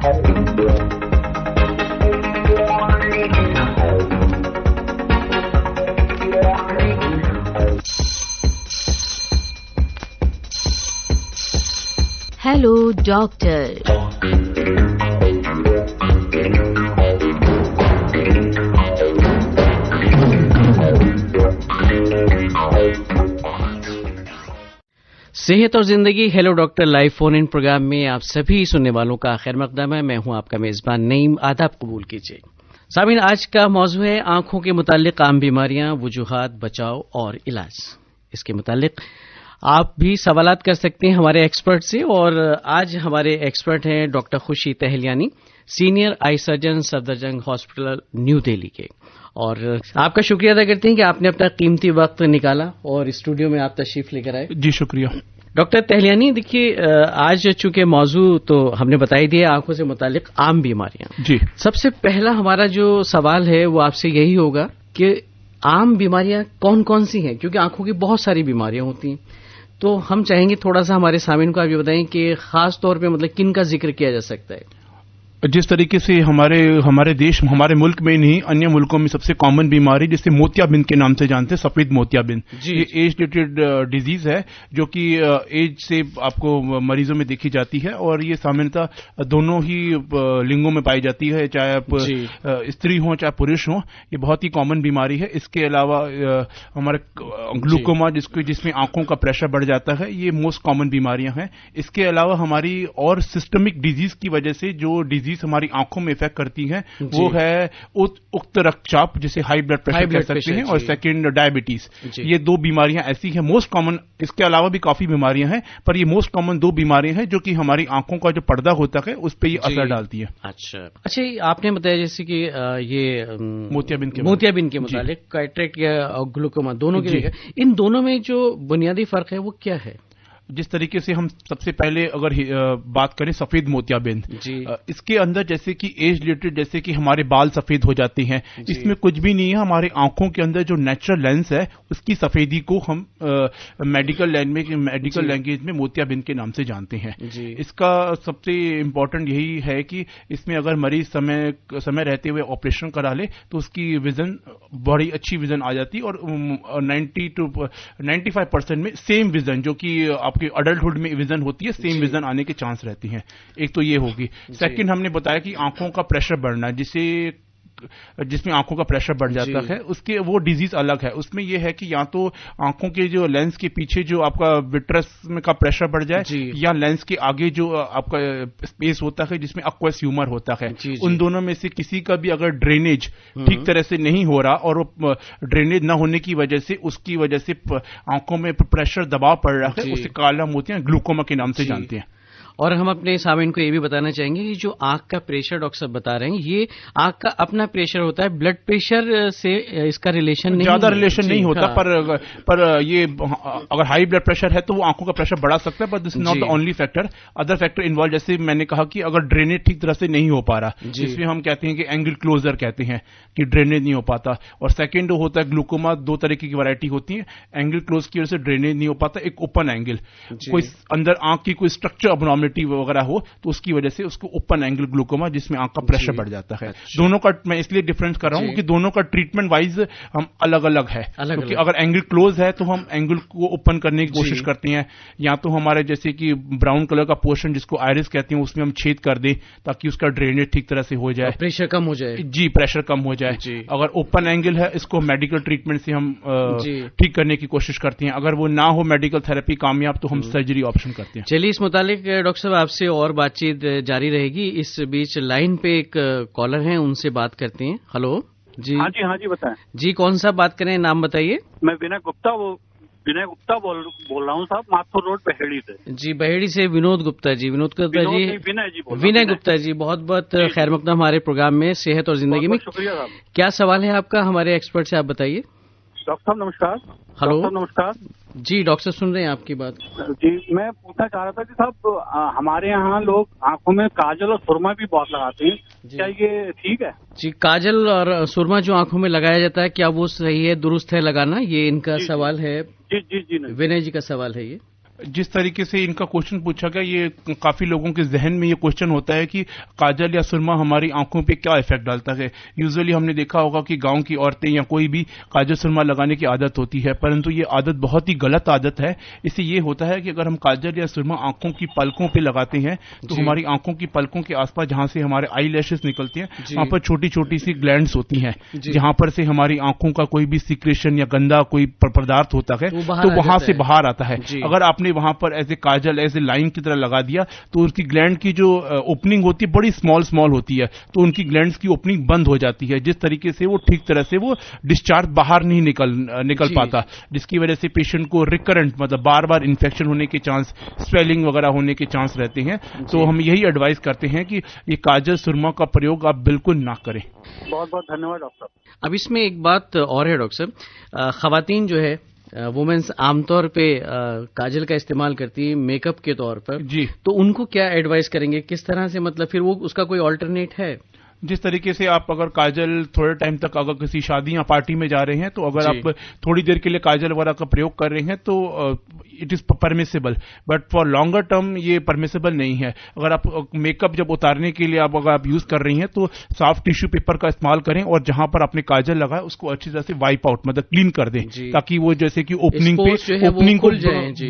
Hello doctor. सेहत और जिंदगी hello doctor live phone in programme में आप सभी सुनने वालों का खैर मकदम है। मैं हूं आपका मेजबान नईम। आदाब कबूल कीजिए। सामीन, आज का मौजू है आंखों के मुतालिक आम बीमारियां, वजूहात, बचाव और इलाज। इसके मुतालिक आप भी सवालात कर सकते हैं हमारे एक्सपर्ट से। और आज हमारे एक्सपर्ट हैं डॉक्टर खुशी Tahaliyani, senior eye surgeon, Safdarjung hospital, new Delhi के। और आपका शुक्रिया अदा करते हैं कि आपने अपना कीमती वक्त निकाला और स्टूडियो में आप तशरीफ लेकर आए। जी शुक्रिया। डॉक्टर तहलियानी, देखिए आज चूंकि मौजू तो हमने बता ही दिया, आंखों से मुतालिक आम बीमारियां। जी, सबसे पहला हमारा जो सवाल है वो आपसे यही होगा कि आम बीमारियां कौन कौन सी हैं, क्योंकि आंखों की बहुत सारी बीमारियां होती हैं। तो हम चाहेंगे थोड़ा सा हमारे सामीन को आप ये बताएं कि खास तौर पे मतलब किन का जिक्र किया जा सकता है। जिस तरीके से हमारे देश, हमारे मुल्क में नहीं अन्य मुल्कों में सबसे कॉमन बीमारी जिसे मोतियाबिंद के नाम से जानते हैं, सफेद मोतियाबिंद। ये एज रिलेटेड डिजीज है जो कि एज से आपको मरीजों में देखी जाती है और ये सामान्यतः दोनों ही लिंगों में पाई जाती है, चाहे आप स्त्री हो चाहे पुरुष हो। ये बहुत ही कॉमन बीमारी है। इसके अलावा हमारे ग्लूकोमा जिसमें आंखों का प्रेशर बढ़ जाता है, ये मोस्ट कॉमन बीमारियां हैं। इसके अलावा हमारी और सिस्टमिक डिजीज की वजह से जो डिजीज हमारी आंखों में इफेक्ट करती हैं वो है उक्त रक्तचाप, जिसे हाई ब्लड प्रेशर कह सकते हैं, और सेकंड डायबिटीज। ये दो बीमारियां ऐसी हैं मोस्ट कॉमन। इसके अलावा भी काफी बीमारियां हैं, पर ये मोस्ट कॉमन दो बीमारियां हैं जो कि हमारी आंखों का जो पर्दा होता है उस पर ये असर डालती है। अच्छा, आपने बताया जैसे कि ये मोतियाबिंद के मुतालिक कैटरेक्ट या ग्लूकोमा दोनों के, इन दोनों में जो बुनियादी फर्क है वो क्या है? जिस तरीके से हम सबसे पहले अगर बात करें सफेद मोतियाबिंद, इसके अंदर जैसे कि एज रिलेटेड, जैसे कि हमारे बाल सफेद हो जाते हैं, इसमें कुछ भी नहीं है। हमारे आंखों के अंदर जो नेचुरल लेंस है उसकी सफेदी को हम मेडिकल लैंग्वेज में मोतियाबिंद के नाम से जानते हैं। इसका सबसे इम्पोर्टेंट यही है कि इसमें अगर मरीज समय रहते हुए ऑपरेशन करा ले तो उसकी विजन बड़ी अच्छी विजन आ जाती है और 90 to 95% में सेम विजन जो कि आपके अडल्टहुड में विजन होती है, सेम विजन आने के चांस रहती हैं। एक तो ये होगी। सेकंड, हमने बताया कि आंखों का प्रेशर बढ़ना, जिसमें आंखों का प्रेशर बढ़ जाता है, उसके वो डिजीज अलग है। उसमें यह है कि या तो आंखों के जो लेंस के पीछे जो आपका विट्रस में का प्रेशर बढ़ जाए, या लेंस के आगे जो आपका स्पेस होता है जिसमें एक्वस ह्यूमर होता है, उन दोनों में से किसी का भी अगर ड्रेनेज ठीक तरह से नहीं हो रहा और वो ड्रेनेज न होने की वजह से उसकी वजह से आंखों में प्रेशर दबाव पड़ रहा है, उसे काला मोतिया ग्लूकोमा के नाम से जानते हैं। और हम अपने सामीन को ये भी बताना चाहेंगे कि जो आंख का प्रेशर डॉक्टर साहब बता रहे हैं, ये आंख का अपना प्रेशर होता है, ब्लड प्रेशर से इसका रिलेशन नहीं, ज्यादा रिलेशन नहीं होता। पर ये अगर हाई ब्लड प्रेशर है तो वो आंखों का प्रेशर बढ़ा सकता है, but this is not the only factor. Other factor involve, जैसे मैंने कहा कि अगर ड्रेनेज ठीक तरह से नहीं हो पा रहा, जिसमें हम कहते हैं कि एंगल क्लोजर कहते हैं कि ड्रेनेज नहीं हो पाता। और सेकेंड होता है ग्लूकोमा, दो तरीके की वैरायटी होती है। एंगल क्लोज की वजह से ड्रेनेज नहीं हो पाता, एक ओपन एंगल, कोई अंदर आंख की कोई स्ट्रक्चर अबनॉर्मलिटी वगैरह हो तो उसकी वजह से उसको ओपन एंगल ग्लूकोमा, जिसमें आंख का प्रेशर बढ़ जाता है। दोनों का मैं इसलिए डिफरेंस कर रहा हूं कि दोनों का ट्रीटमेंट वाइज हम अलग अलग है। क्योंकि अगर एंगल क्लोज है तो हम एंगल को ओपन करने की कोशिश करते हैं, या तो हमारे जैसे कि ब्राउन कलर का पोर्शन जिसको आयरिस कहते हैं उसमें हम छेद कर दें ताकि उसका ड्रेनेज ठीक तरह से हो जाए, प्रेशर कम हो जाए। जी, प्रेशर कम हो जाए। अगर ओपन एंगल है, इसको मेडिकल ट्रीटमेंट से हम ठीक करने की कोशिश करते हैं। अगर वो ना हो मेडिकल थेरेपी कामयाब तो हम सर्जरी ऑप्शन करते हैं। चलिए, इस मुतालिक डॉक्टर साहब आपसे और बातचीत जारी रहेगी। इस बीच लाइन पे एक कॉलर हैं, उनसे बात करते हैं। हेलो जी। हाँ जी बताएं जी। कौन सा बात करें, नाम बताइए। मैं विनय गुप्ता बोल रहा हूँ साहब, माथुर रोड बहेड़ी से। जी, बहेड़ी से विनोद गुप्ता जी। विनय गुप्ता जी, बहुत बहुत खैर मकदम हमारे प्रोग्राम में सेहत और जिंदगी में। शुक्रिया साहब। क्या सवाल है आपका हमारे एक्सपर्ट से, आप बताइए। डॉक्टर साहब नमस्कार। हेलो नमस्कार जी। डॉक्टर सुन रहे हैं आपकी बात जी। मैं पूछना चाह रहा था कि साहब हमारे यहाँ लोग आंखों में काजल और सुरमा भी बहुत लगाते हैं, क्या ये ठीक है? जी, काजल और सुरमा जो आंखों में लगाया जाता है, क्या वो सही है, दुरुस्त है लगाना? ये इनका सवाल है। जी विनय जी का सवाल है ये। जिस तरीके से इनका क्वेश्चन पूछा गया, ये काफी लोगों के जहन में ये क्वेश्चन होता है कि काजल या सुरमा हमारी आंखों पे क्या इफेक्ट डालता है। यूजुअली हमने देखा होगा कि गांव की औरतें या कोई भी काजल सुरमा लगाने की आदत होती है, परंतु ये आदत बहुत ही गलत आदत है। इससे ये होता है कि अगर हम काजल या सुरमा आंखों की पलकों पे लगाते हैं तो हमारी आंखों की पलकों के आसपास जहां से हमारे आई लैशेस निकलती हैं, वहां पर छोटी छोटी सी ग्लैंड्स होती हैं, जहां पर से हमारी आंखों का कोई भी सीक्रेशन या गंदा कोई पदार्थ होता है तो वहां से बाहर आता है। अगर आपने वहां पर as a kajal, as a line की तरह लगा दिया तो उसकी ग्लैंड की जो ओपनिंग होती है बड़ी स्मॉल होती है, तो उनकी ग्लैंड्स की ओपनिंग बंद हो जाती है, जिस तरीके से वो ठीक तरह से वो डिस्चार्ज बाहर नहीं निकल पाता, जिसकी वजह से पेशेंट को रिकरेंट मतलब बार बार इन्फेक्शन होने के चांस, स्वेलिंग वगैरह होने के चांस रहते हैं। तो हम यही एडवाइस करते हैं कि ये काजल सुरमा का प्रयोग आप बिल्कुल ना करें। बहुत बहुत धन्यवाद डॉक्टर। अब इसमें एक बात और है डॉक्टर साहब, खवातीन जो है वुमेन्स आमतौर पे काजल का इस्तेमाल करती है मेकअप के तौर पर जी, तो उनको क्या एडवाइस करेंगे, किस तरह से, मतलब फिर वो उसका कोई ऑल्टरनेट है? जिस तरीके से आप अगर काजल थोड़े टाइम तक अगर किसी शादी या पार्टी में जा रहे हैं तो अगर आप थोड़ी देर के लिए काजल वगैरह का प्रयोग कर रहे हैं तो it is permissible, but for longer term ये परमिसेबल नहीं है। अगर आप मेकअप जब उतारने के लिए अगर आप यूज कर रही हैं तो सॉफ्ट टिश्यू पेपर का इस्तेमाल करें और जहां पर आपने काजल लगाया उसको अच्छी तरह से वाइप आउट मतलब क्लीन कर दें, ताकि वो जैसे कि ओपनिंग को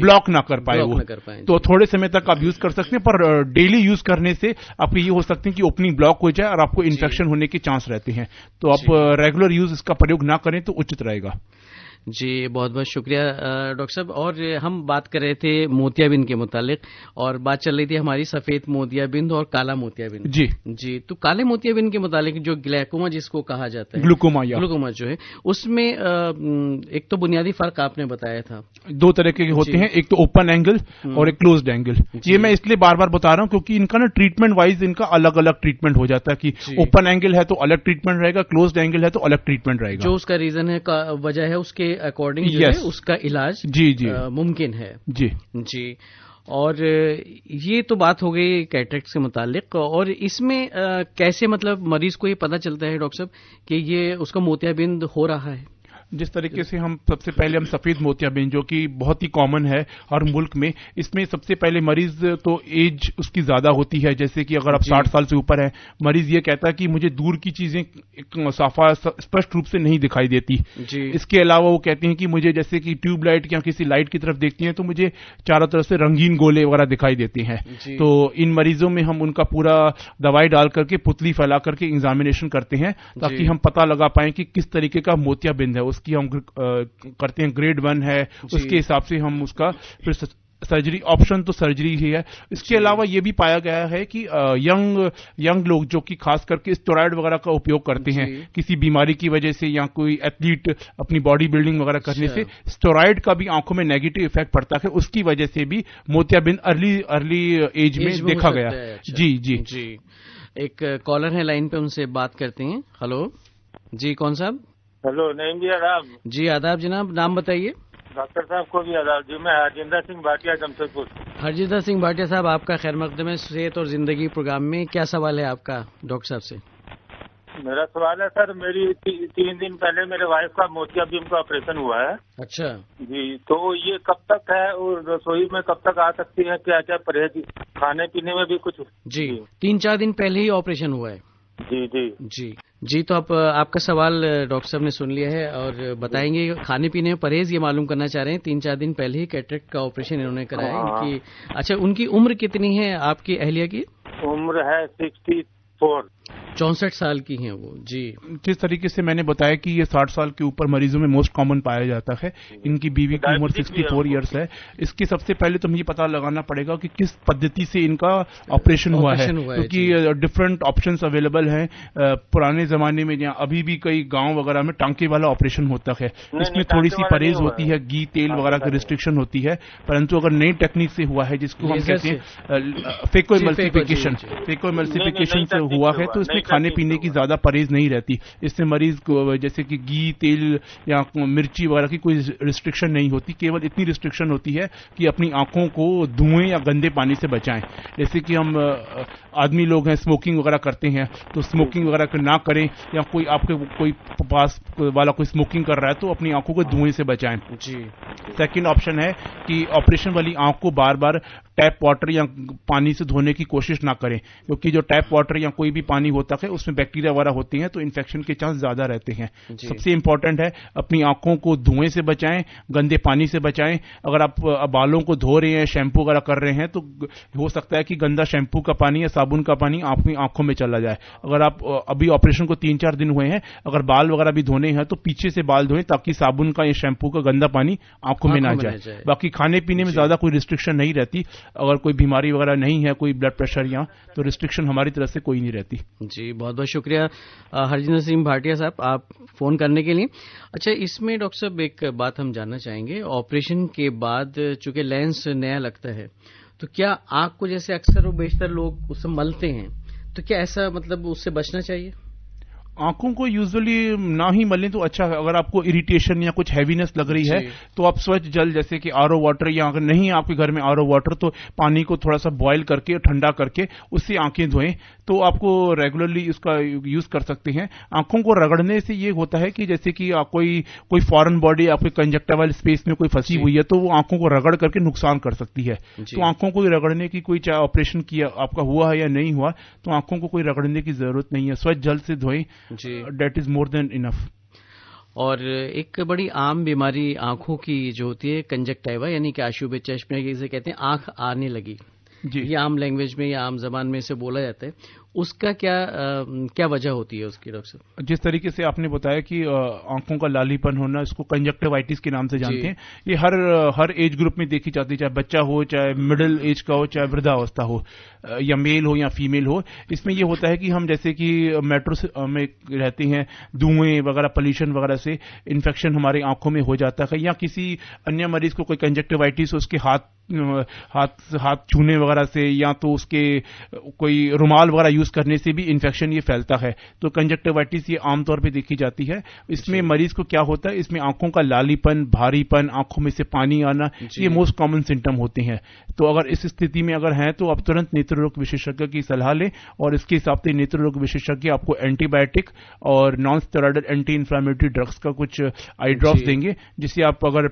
ब्लॉक ना कर पाए वो। तो थोड़े समय तक आप यूज कर सकते हैं, पर डेली यूज करने से आपको ये हो सकते हैं कि ओपनिंग ब्लॉक हो जाए और आपको इन्फेक्शन होने के चांस रहते हैं। तो आप रेगुलर यूज इसका प्रयोग ना करें तो उचित रहेगा। जी, बहुत बहुत शुक्रिया डॉक्टर साहब। और हम बात कर रहे थे मोतियाबिंद के मुतालिक और बात चल रही थी हमारी सफेद मोतियाबिंद और काला मोतियाबिंद। जी, तो काले मोतियाबिंद के मुतालिक जो ग्लैकोमा जिसको कहा जाता है, ग्लूकोमा जो है, उसमें एक तो बुनियादी फर्क आपने बताया था। दो तरह के होते हैं, एक तो ओपन एंगल और एक क्लोज्ड एंगल। ये मैं इसलिए बार बार बता रहा हूं क्योंकि इनका ना ट्रीटमेंट वाइज इनका अलग अलग ट्रीटमेंट हो जाता है कि ओपन एंगल है तो अलग ट्रीटमेंट रहेगा, क्लोज्ड एंगल है तो अलग ट्रीटमेंट रहेगा। जो उसका रीजन है, वजह है, उसके अकॉर्डिंग जो है उसका इलाज मुमकिन है। जी। और ये तो बात हो गई कैटरेक्ट के मुतालिक, और इसमें कैसे मतलब मरीज को ये पता चलता है डॉक्टर साहब कि ये उसका मोतियाबिंद हो रहा है? जिस तरीके से हम सबसे पहले हम सफेद मोतियाबिंद जो कि बहुत ही कॉमन है हर मुल्क में, इसमें सबसे पहले मरीज तो एज उसकी ज्यादा होती है, जैसे कि अगर आप 60 साल से ऊपर है, मरीज ये कहता है कि मुझे दूर की चीजें साफा स्पष्ट रूप से नहीं दिखाई देती। इसके अलावा वो कहते हैं कि मुझे जैसे कि ट्यूबलाइट या किसी लाइट की तरफ देखती हैं तो मुझे चारों तरफ से रंगीन गोले वगैरह दिखाई देते हैं। तो इन मरीजों में हम उनका पूरा दवाई डाल करके पुतली फैला करके एग्जामिनेशन करते हैं ताकि हम पता लगा पाए कि किस तरीके का मोतियाबिंद है। कि हम करते हैं ग्रेड 1 है, उसके हिसाब से हम उसका फिर सर्जरी, ऑप्शन तो सर्जरी ही है। इसके अलावा ये भी पाया गया है कि यंग लोग जो कि खास करके स्टेरॉइड वगैरह का उपयोग करते हैं किसी बीमारी की वजह से या कोई एथलीट अपनी बॉडी बिल्डिंग वगैरह करने से स्टेरॉइड का भी आंखों में नेगेटिव इफेक्ट पड़ता है, उसकी वजह से भी मोतियाबिंद अर्ली एज में देखा गया। जी। एक कॉलर है लाइन पे, उनसे बात करते हैं। हेलो जी, कौन साहब? हेलो, नईम जी, आदाब। जी आदाब जनाब, नाम बताइए। डॉक्टर साहब को भी आदाब जी। मैं हरजिंदर सिंह भाटिया, जमशेदपुर। हरजिंदर सिंह भाटिया साहब, आपका खैर मकदम है सेहत और जिंदगी प्रोग्राम में। क्या सवाल है आपका डॉक्टर साहब से? मेरा सवाल है सर, मेरी 3 दिन पहले मेरे वाइफ का मोतियाबिंद का ऑपरेशन हुआ है। अच्छा जी, तो ये कब तक है और रसोई में कब तक आ सकती है? क्या क्या परहेज, खाने पीने में भी कुछ? जी, 3-4 दिन पहले ही ऑपरेशन हुआ है। जी, तो आपका सवाल डॉक्टर साहब ने सुन लिया है और बताएंगे। खाने पीने में परहेज ये मालूम करना चाह रहे हैं। 3-4 दिन पहले ही कैटरेक्ट का ऑपरेशन इन्होंने कराया है। अच्छा, उनकी उम्र कितनी है आपकी अहलिया की? उम्र है 64। 64 साल की हैं वो। जी, जिस तरीके से मैंने बताया कि ये 60 साल के ऊपर मरीजों में मोस्ट कॉमन पाया जाता है। इनकी बीवी की उम्र 64 ईयर्स है। इसकी सबसे पहले तो मुझे पता लगाना पड़ेगा कि किस पद्धति से इनका ऑपरेशन हुआ है, क्योंकि डिफरेंट ऑप्शंस अवेलेबल हैं। पुराने जमाने में या अभी भी कई गांव वगैरह में टांके वाला ऑपरेशन होता है, इसमें थोड़ी सी परहेज होती है, घी तेल वगैरह की रिस्ट्रिक्शन होती है। परंतु अगर नई टेक्निक से हुआ है जिसको हम कहते हैं फेको एमल्सिफिकेशन से हुआ है, तो इसमें खाने पीने की ज्यादा परहेज नहीं रहती। इससे मरीज को जैसे कि घी, तेल या मिर्ची वगैरह की कोई रिस्ट्रिक्शन नहीं होती। केवल इतनी रिस्ट्रिक्शन होती है कि अपनी आंखों को धुएं या गंदे पानी से बचाएं। जैसे कि हम आदमी लोग हैं, स्मोकिंग वगैरह करते हैं, तो स्मोकिंग वगैरह ना करें, या कोई आपके कोई पास वाला कोई स्मोकिंग कर रहा है तो अपनी आंखों को धुएं से बचाएं जी। सेकंड ऑप्शन है कि ऑपरेशन वाली आंख को बार बार टैप वाटर या पानी से धोने की कोशिश ना करें, क्योंकि जो टैप वाटर या कोई भी पानी होता है उसमें बैक्टीरिया वगैरह होती हैं, तो इन्फेक्शन के चांस ज्यादा रहते हैं। सबसे इंपॉर्टेंट है अपनी आंखों को धुएं से बचाएं, गंदे पानी से बचाएं। अगर आप बालों को धो रहे हैं, शैम्पू वगैरह कर रहे हैं, तो हो सकता है कि गंदा शैम्पू का पानी या साबुन का पानी आपकी आंखों में चला जाए। अगर आप अभी ऑपरेशन को 3-4 दिन हुए हैं, अगर बाल वगैरह भी धोने हैं तो पीछे से बाल धोएं, ताकि साबुन का या शैम्पू का गंदा पानी आंखों में ना जाए। बाकी खाने पीने में ज्यादा कोई रिस्ट्रिक्शन नहीं रहती। अगर कोई बीमारी वगैरह नहीं है, कोई ब्लड प्रेशर या, तो रिस्ट्रिक्शन हमारी तरफ से कोई नहीं रहती जी। बहुत बहुत शुक्रिया हरजिंदर सिंह भाटिया साहब, आप फोन करने के लिए। अच्छा, इसमें डॉक्टर साहब एक बात हम जानना चाहेंगे, ऑपरेशन के बाद चूंकि लेंस नया लगता है, तो क्या आंख को जैसे अक्सर और बेशतर लोग उससे मलते हैं, तो क्या ऐसा मतलब उससे बचना चाहिए? आंखों को यूजुअली ना ही मलें तो अच्छा है। अगर आपको इरिटेशन या कुछ हैवीनेस लग रही है तो आप स्वच्छ जल जैसे कि आरओ वाटर, या अगर नहीं आपके घर में आरओ वाटर तो पानी को थोड़ा सा बॉयल करके ठंडा करके उससे आंखें धोएं, तो आपको रेगुलरली इसका यूज कर सकते हैं। आंखों को रगड़ने से ये होता है कि जैसे कि कोई फॉरेन बॉडी आपके कंजक्टिवल स्पेस में कोई फंसी हुई है तो वो आंखों को रगड़ करके नुकसान कर सकती है। तो आंखों को रगड़ने की कोई, चाहे ऑपरेशन किया आपका हुआ है या नहीं हुआ, तो आंखों को कोई रगड़ने की जरूरत नहीं है। स्वच्छ जल से धोएं, that is more than enough. और एक बड़ी आम बीमारी आंखों की जो होती है कंजक्टिवा, यानी कि आशुभे चश्मे, जिसे कहते हैं आंख आने लगी जी, ये आम लैंग्वेज में या आम जबान में से बोला जाता है, उसका क्या वजह होती है उसकी डॉक्टर साहब? जिस तरीके से आपने बताया कि आंखों का लालीपन होना, इसको कंजक्टिवाइटिस के नाम से जानते हैं। ये हर एज ग्रुप में देखी जाती है, चाहे बच्चा हो, चाहे मिडिल एज का हो, चाहे वृद्धावस्था हो, या मेल हो या फीमेल हो। इसमें ये होता है कि हम जैसे कि मेट्रो में रहते हैं, धुएं वगैरह, पोल्यूशन वगैरह से इन्फेक्शन हमारी आंखों में हो जाता है, या किसी अन्य मरीज को कोई कंजक्टिवाइटिस, उसके हाथ छूने वगैरह से, या तो उसके कोई रुमाल वगैरह यूज करने से भी इन्फेक्शन ये फैलता है। तो कंजक्टिवाइटिस ये आमतौर पे देखी जाती है। इसमें मरीज को क्या होता है, इसमें आंखों का लालीपन, भारीपन, आंखों में से पानी आना, ये मोस्ट कॉमन सिम्टम होते हैं। तो अगर इस स्थिति में अगर हैं तो आप तुरंत नेत्र रोग विशेषज्ञ की सलाह लें, और इसके हिसाब से नेत्र रोग विशेषज्ञ आपको एंटीबायोटिक और non steroidal anti inflammatory drugs का कुछ आई ड्रॉप्स देंगे, जिसे आप अगर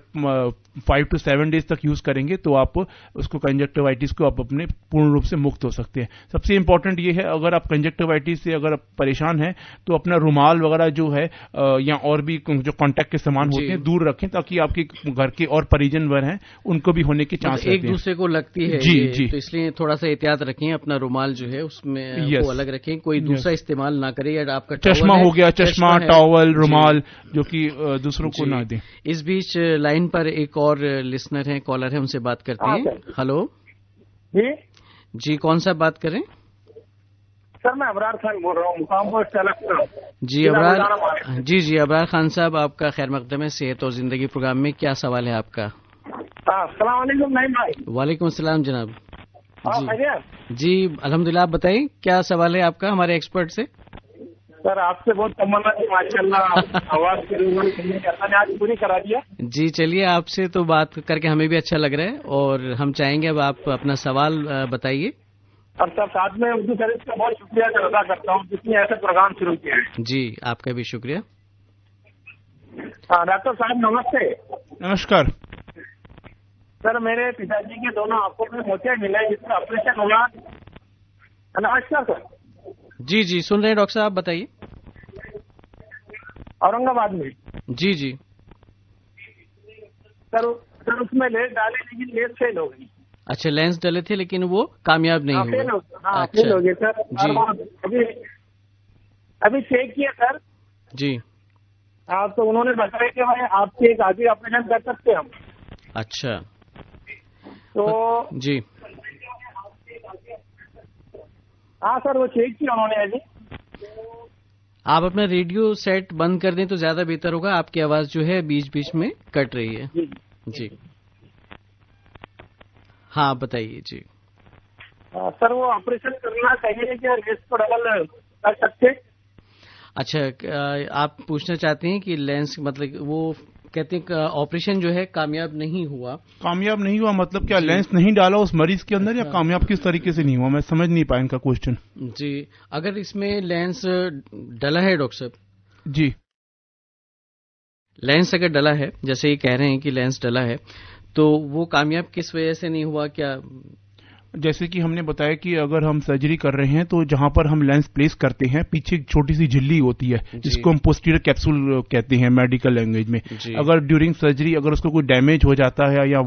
5 to 7 डेज तक यूज करेंगे तो आप उसको कंजक्टिवाइटिस को आप अपने पूर्ण रूप से मुक्त हो सकते हैं। सबसे इंपॉर्टेंट ये है, अगर आप कंजक्टिवाइटिस से अगर आप परेशान हैं तो अपना रुमाल वगैरह जो है या और भी जो कांटेक्ट के सामान होते हैं दूर रखें, ताकि आपके घर के और परिजन वर हैं उनको भी होने के चांस एक दूसरे को लगती है जी, तो इसलिए थोड़ा सा एहतियात रखें। अपना रुमाल जो है उसमें वो अलग रखें, कोई दूसरा इस्तेमाल ना करें, या आपका चश्मा हो गया, चश्मा, टॉवल, रुमाल, जो कि दूसरों को ना दें। इस बीच लाइन पर एक और लिसनर है, कॉलर है, उनसे बात करते हैं। हेलो जी, कौन सा बात करें? सर मैं अबरार खान बोल रहा हूँ, मुकामपुर चालक जी। अबरार खान साहब, आपका खैर मकदम है सेहत और जिंदगी प्रोग्राम में। क्या सवाल है आपका? अस्सलाम वालेकुम नईम भाई। वालेकुम अस्सलाम जनाब। जी अल्हम्दुलिल्लाह, आप बताइए क्या सवाल है आपका हमारे एक्सपर्ट से? सर आपसे बहुत तमन्ना थी, माशाल्लाह आवाज के आज पूरी करा दिया जी। चलिए, आपसे तो बात करके हमें भी अच्छा लग रहा है, और हम चाहेंगे अब आप अपना सवाल बताइए। और सर साथ में उर्दू सर्विस का बहुत शुक्रिया अदा करता हूँ जिसने ऐसे प्रोग्राम शुरू किया है। जी आपका भी शुक्रिया। डॉक्टर साहब नमस्ते। नमस्कार सर, मेरे पिताजी के दोनों आंखों में मोतिया मिला है, जिसका ऑपरेशन हुआ। नमस्कार सर। जी जी सुन रहे हैं डॉक्टर साहब, बताइए। औरंगाबाद में। जी जी सर उसमें लेंस डाले लेकिन लेंस फेल हो गई। अच्छा, लेंस डाले थे लेकिन वो कामयाब नहीं हुए। फेल हो गए सर जी। अभी चेक किया सर जी। तो उन्होंने बताया कि भाई आपके एक आदमी ऑपरेशन कर सकते हैं हम। अच्छा तो जी। हाँ सर, वो चेक किया उन्होंने अभी। आप अपना रेडियो सेट बंद कर दें तो ज्यादा बेहतर होगा, आपकी आवाज जो है बीच बीच में कट रही है। जी हाँ बताइए जी। सर वो ऑपरेशन करना चाहिए कि लेंस को डबल कर सकते। अच्छा, आप पूछना चाहते हैं कि लेंस मतलब वो कहते हैं ऑपरेशन जो है कामयाब नहीं हुआ मतलब क्या लेंस नहीं डाला उस मरीज के अंदर, या कामयाब किस तरीके से नहीं हुआ? मैं समझ नहीं पाया इनका क्वेश्चन। जी, अगर इसमें लेंस डला है डॉक्टर साहब जी, लेंस अगर डला है, जैसे ये कह रहे हैं कि लेंस डला है, तो वो कामयाब किस वजह से नहीं हुआ? क्या जैसे कि हमने बताया कि अगर हम सर्जरी कर रहे हैं तो जहां पर हम लेंस प्लेस करते हैं पीछे एक छोटी सी झिल्ली होती है जिसको हम पोस्टीरियर कैप्सूल कहते हैं मेडिकल लैंग्वेज में। अगर ड्यूरिंग सर्जरी अगर उसको कोई डैमेज हो जाता है या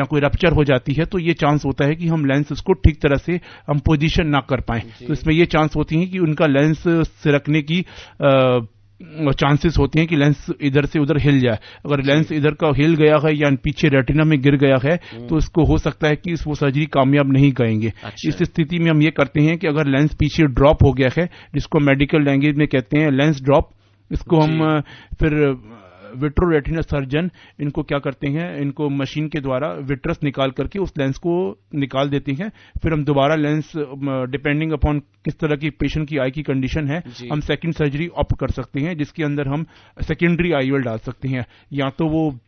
कोई रप्चर हो जाती है तो ये चांस होता है कि हम लेंस उसको ठीक तरह से हम पोजीशन ना कर पाए। तो इसमें ये चांस होती है कि उनका लेंस सिरकने की चांसेस होते हैं कि लेंस इधर से उधर हिल जाए। अगर लेंस इधर का हिल गया है या पीछे रेटिना में गिर गया है तो इसको हो सकता है कि वो सर्जरी कामयाब नहीं करेंगे। अच्छा। इस स्थिति में हम ये करते हैं कि अगर लेंस पीछे ड्रॉप हो गया है, जिसको मेडिकल लैंग्वेज में कहते हैं लेंस ड्रॉप, इसको हम फिर विट्रोरेटिना सर्जन इनको क्या करते हैं, इनको मशीन के द्वारा विट्रस निकाल करके उस लेंस को निकाल देते हैं। फिर हम दोबारा लेंस डिपेंडिंग अपॉन किस तरह की पेशेंट की आई की कंडीशन है हम सेकंड सर्जरी ऑप्ट कर सकते हैं, जिसके अंदर हम सेकेंडरी आईओएल डाल सकते हैं। या तो वो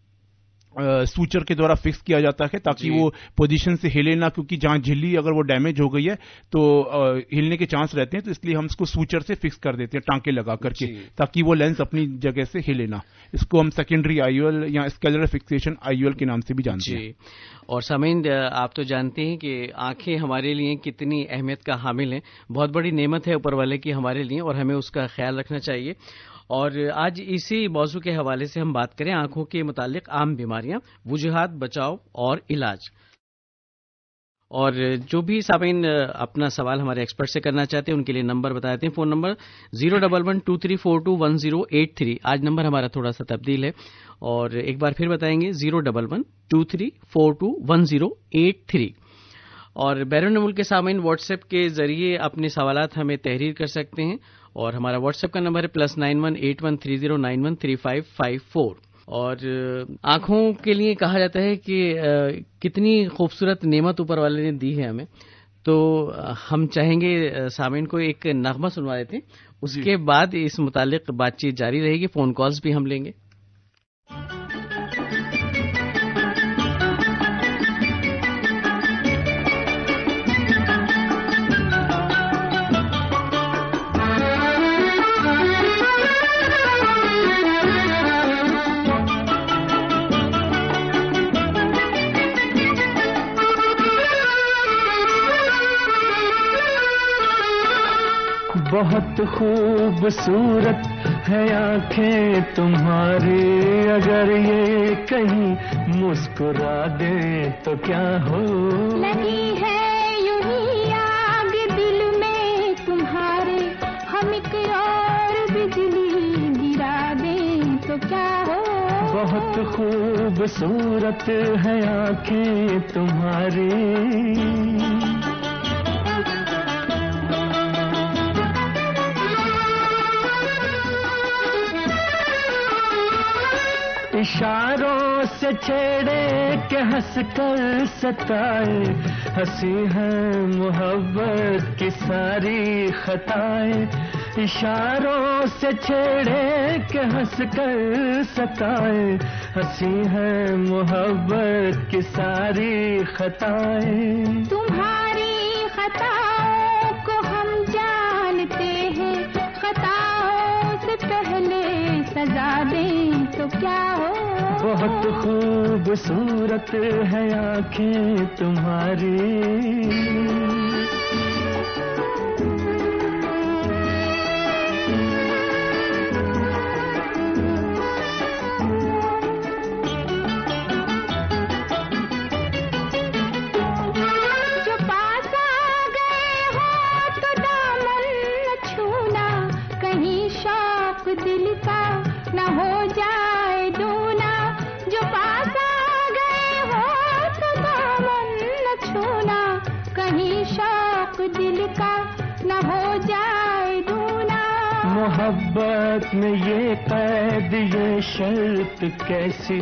सूचर के द्वारा फिक्स किया जाता है ताकि वो पोजीशन से हिले ना, क्योंकि जहां झिल्ली अगर वो डैमेज हो गई है तो हिलने के चांस रहते हैं, तो इसलिए हम इसको सूचर से फिक्स कर देते हैं टांके लगा करके, ताकि वो लेंस अपनी जगह से हिले ना। इसको हम सेकेंडरी आईओएल या स्केलर फिक्सेशन आईओएल के नाम से भी जानते हैं। और सामीन, आप तो जानते हैं कि आंखें हमारे लिए कितनी अहमियत का हामिल हैं। बहुत बड़ी नेमत है ऊपर वाले की हमारे लिए, और हमें उसका ख्याल रखना चाहिए। और आज इसी मौजू के हवाले से हम बात करें आंखों के मुतालिक आम बीमारियां, वजूहात, बचाव और इलाज। और जो भी सामीन अपना सवाल हमारे एक्सपर्ट से करना चाहते हैं उनके लिए नंबर बता देते हैं। Phone number 01123421083। आज नंबर हमारा थोड़ा सा तब्दील है, और एक बार फिर बताएंगे 01123421083। और बैरून मुल्क के सामीन व्हाट्सएप के जरिए अपने सवालात हमें तहरीर कर सकते हैं, और हमारा व्हाट्सएप का नंबर है +91 813091 3554। और आंखों के लिए कहा जाता है कि कितनी खूबसूरत नेमत ऊपर वाले ने दी है हमें, तो हम चाहेंगे सामीन को एक नगमा सुनवा देते हैं, उसके बाद इस मुतालिक बातचीत जारी रहेगी। फोन कॉल्स भी हम लेंगे। बहुत खूबसूरत है आंखें तुम्हारी, अगर ये कहीं मुस्कुरा दे तो क्या हो। लगी है यूं ही आग दिल में तुम्हारे, हम एक और बिजली गिरा दें तो क्या हो। बहुत खूबसूरत है आंखें तुम्हारी, इशारों से छेड़े के हंस कर सताए, हंसी है मोहब्बत की सारी खताएं। इशारों से छेड़े के हंस कर सताए, हंसी है मोहब्बत की सारी खताएं। तुम्हारी खताओं को हम जानते हैं, खताओं से पहले सजा दें तो क्या हो। बहुत खूबसूरत है आंखें तुम्हारी। जो पास आ गए हो तो दामन न छूना, कहीं शौक दिल का न हो जाए दूना। जो पास आ गए हो तो दामन न छूना, कहीं शौक दिल का न हो जाए दूना। मोहब्बत में ये कैद ये शर्त कैसी,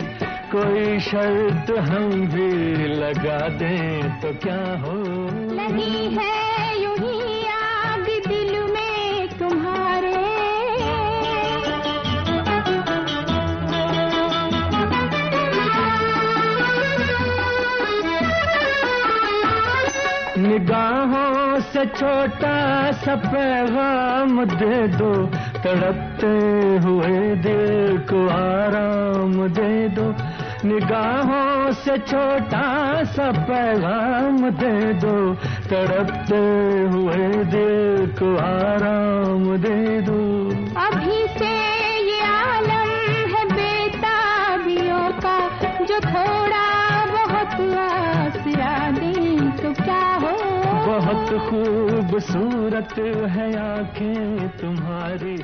कोई शर्त हम भी लगा दें तो क्या हो। लगी है यूं ही आग दिल में से छोटा सा पैगाम दे दो, तड़पते हुए दिल को आराम दे दो। निगाहों से छोटा सा पैगाम दे दो, तड़पते हुए दिल को आराम दे दो। अभी से ये आलम है बेताबियों का, जो थोड़ा बहुत आसरा दें तो क्या हो। बहुत खूबसूरत है आंखें तुम्हारी,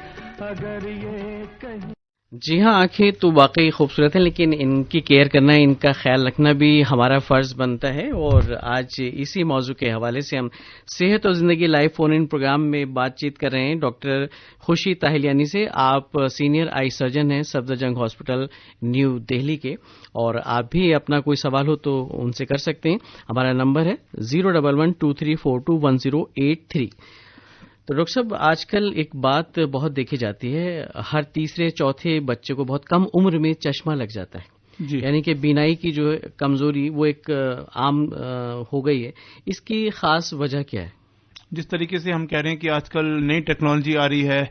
अगर ये कहीं। जी हाँ, आंखें तो वाकई खूबसूरत हैं, लेकिन इनकी केयर करना, इनका ख्याल रखना भी हमारा फर्ज बनता है। और आज इसी मौजू के हवाले से हम सेहत और जिंदगी लाइव फोन इन प्रोग्राम में बातचीत कर रहे हैं डॉक्टर खुशी ताहिलियानी से। आप सीनियर आई सर्जन हैं सफदरजंग हॉस्पिटल न्यू दिल्ली के, और आप भी अपना कोई सवाल हो तो उनसे कर सकते हैं। हमारा नंबर है 01123421083। तो डॉक्टर साहब, आजकल एक बात बहुत देखी जाती है, हर तीसरे चौथे बच्चे को बहुत कम उम्र में चश्मा लग जाता है। यानी कि बीनाई की जो कमजोरी वो एक आम हो गई है। इसकी खास वजह क्या है? जिस तरीके से हम कह रहे हैं कि आजकल नई टेक्नोलॉजी आ रही है,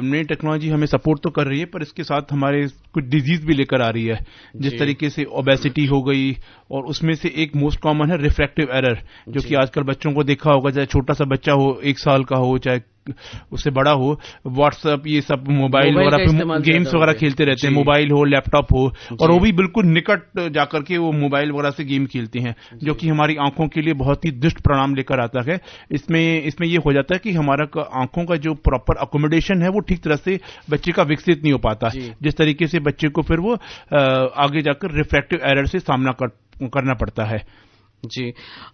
नई टेक्नोलॉजी हमें सपोर्ट तो कर रही है, पर इसके साथ हमारे कुछ डिजीज भी लेकर आ रही है। जिस तरीके से ओबेसिटी हो गई, और उसमें से एक मोस्ट कॉमन है रिफ्रैक्टिव एरर, जो कि आजकल बच्चों को देखा होगा, चाहे छोटा सा बच्चा हो, 1 साल का हो, चाहे उससे बड़ा हो, व्हाट्सएप ये सब मोबाइल वगैरह पे गेम्स वगैरह खेलते रहते हैं, मोबाइल हो, लैपटॉप हो, और वो भी बिल्कुल निकट जाकर के वो मोबाइल वगैरह से गेम खेलते हैं, जो कि हमारी आंखों के लिए बहुत ही दुष्ट परिणाम लेकर आता है। इसमें ये हो जाता है कि हमारा आंखों का जो प्रॉपर अकोमोडेशन है वो ठीक तरह से बच्चे का विकसित नहीं हो पाता, जिस तरीके से बच्चे को फिर वो आगे जाकर रिफ्रैक्टिव एरर से सामना करना पड़ता है। जी,